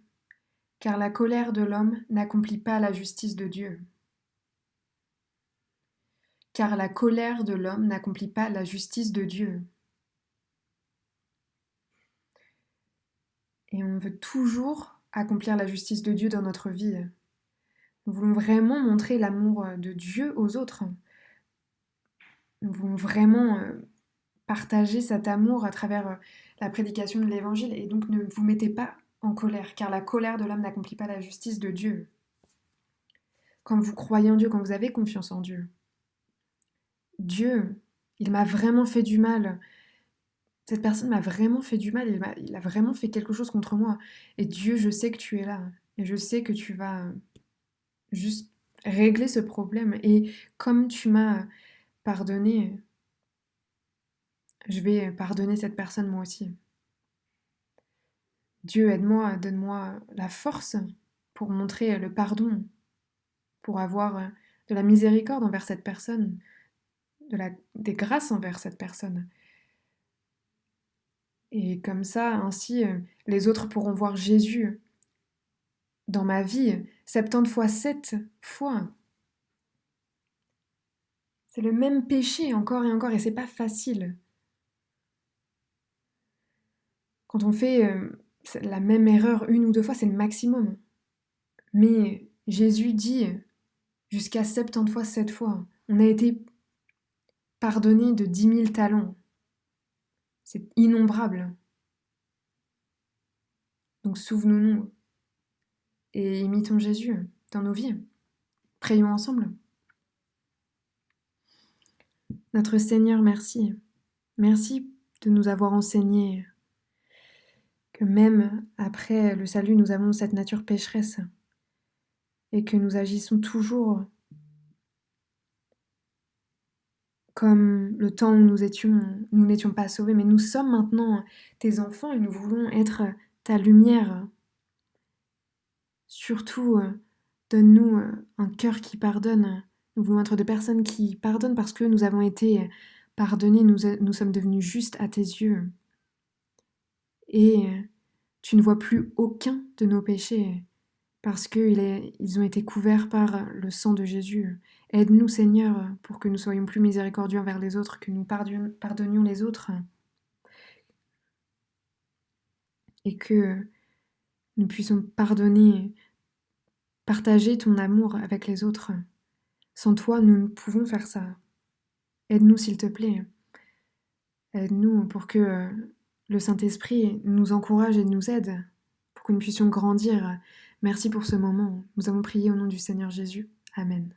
Car la colère de l'homme n'accomplit pas la justice de Dieu. car la colère de l'homme n'accomplit pas la justice de Dieu. Et on veut toujours accomplir la justice de Dieu dans notre vie. Nous voulons vraiment montrer l'amour de Dieu aux autres. Nous voulons vraiment partager cet amour à travers la prédication de l'Évangile. Et donc ne vous mettez pas en colère, car la colère de l'homme n'accomplit pas la justice de Dieu. Quand vous croyez en Dieu, quand vous avez confiance en Dieu, Dieu, il m'a vraiment fait du mal. Cette personne m'a vraiment fait du mal, il a vraiment fait quelque chose contre moi. Et Dieu, je sais que tu es là. Et je sais que tu vas juste régler ce problème. Et comme tu m'as pardonné, je vais pardonner cette personne moi aussi. Dieu, aide-moi, donne-moi la force pour montrer le pardon, pour avoir de la miséricorde envers cette personne, des grâces envers cette personne. Et comme ça, ainsi, les autres pourront voir Jésus dans ma vie 70 fois 7 fois. C'est le même péché encore et c'est pas facile. Quand on fait la même erreur une ou deux fois, c'est le maximum. Mais Jésus dit jusqu'à 70 fois 7 fois. On a été pardonné de 10 000 talents. C'est innombrable. Donc souvenons-nous et imitons Jésus dans nos vies. Prions ensemble. Notre Seigneur, merci. Merci de nous avoir enseigné que même après le salut, nous avons cette nature pécheresse et que nous agissons toujours comme le temps où nous n'étions pas sauvés, mais nous sommes maintenant tes enfants et nous voulons être ta lumière. Surtout, donne-nous un cœur qui pardonne. Nous voulons être des personnes qui pardonnent parce que nous avons été pardonnés, nous sommes devenus justes à tes yeux. Et tu ne vois plus aucun de nos péchés parce qu'ils ont été couverts par le sang de Jésus. Aide-nous, Seigneur, pour que nous soyons plus miséricordieux envers les autres, que nous pardonnions les autres et que nous puissions pardonner, partager ton amour avec les autres. Sans toi, nous ne pouvons faire ça. Aide-nous, s'il te plaît. Aide-nous pour que le Saint-Esprit nous encourage et nous aide, pour que nous puissions grandir. Merci pour ce moment. Nous avons prié au nom du Seigneur Jésus. Amen.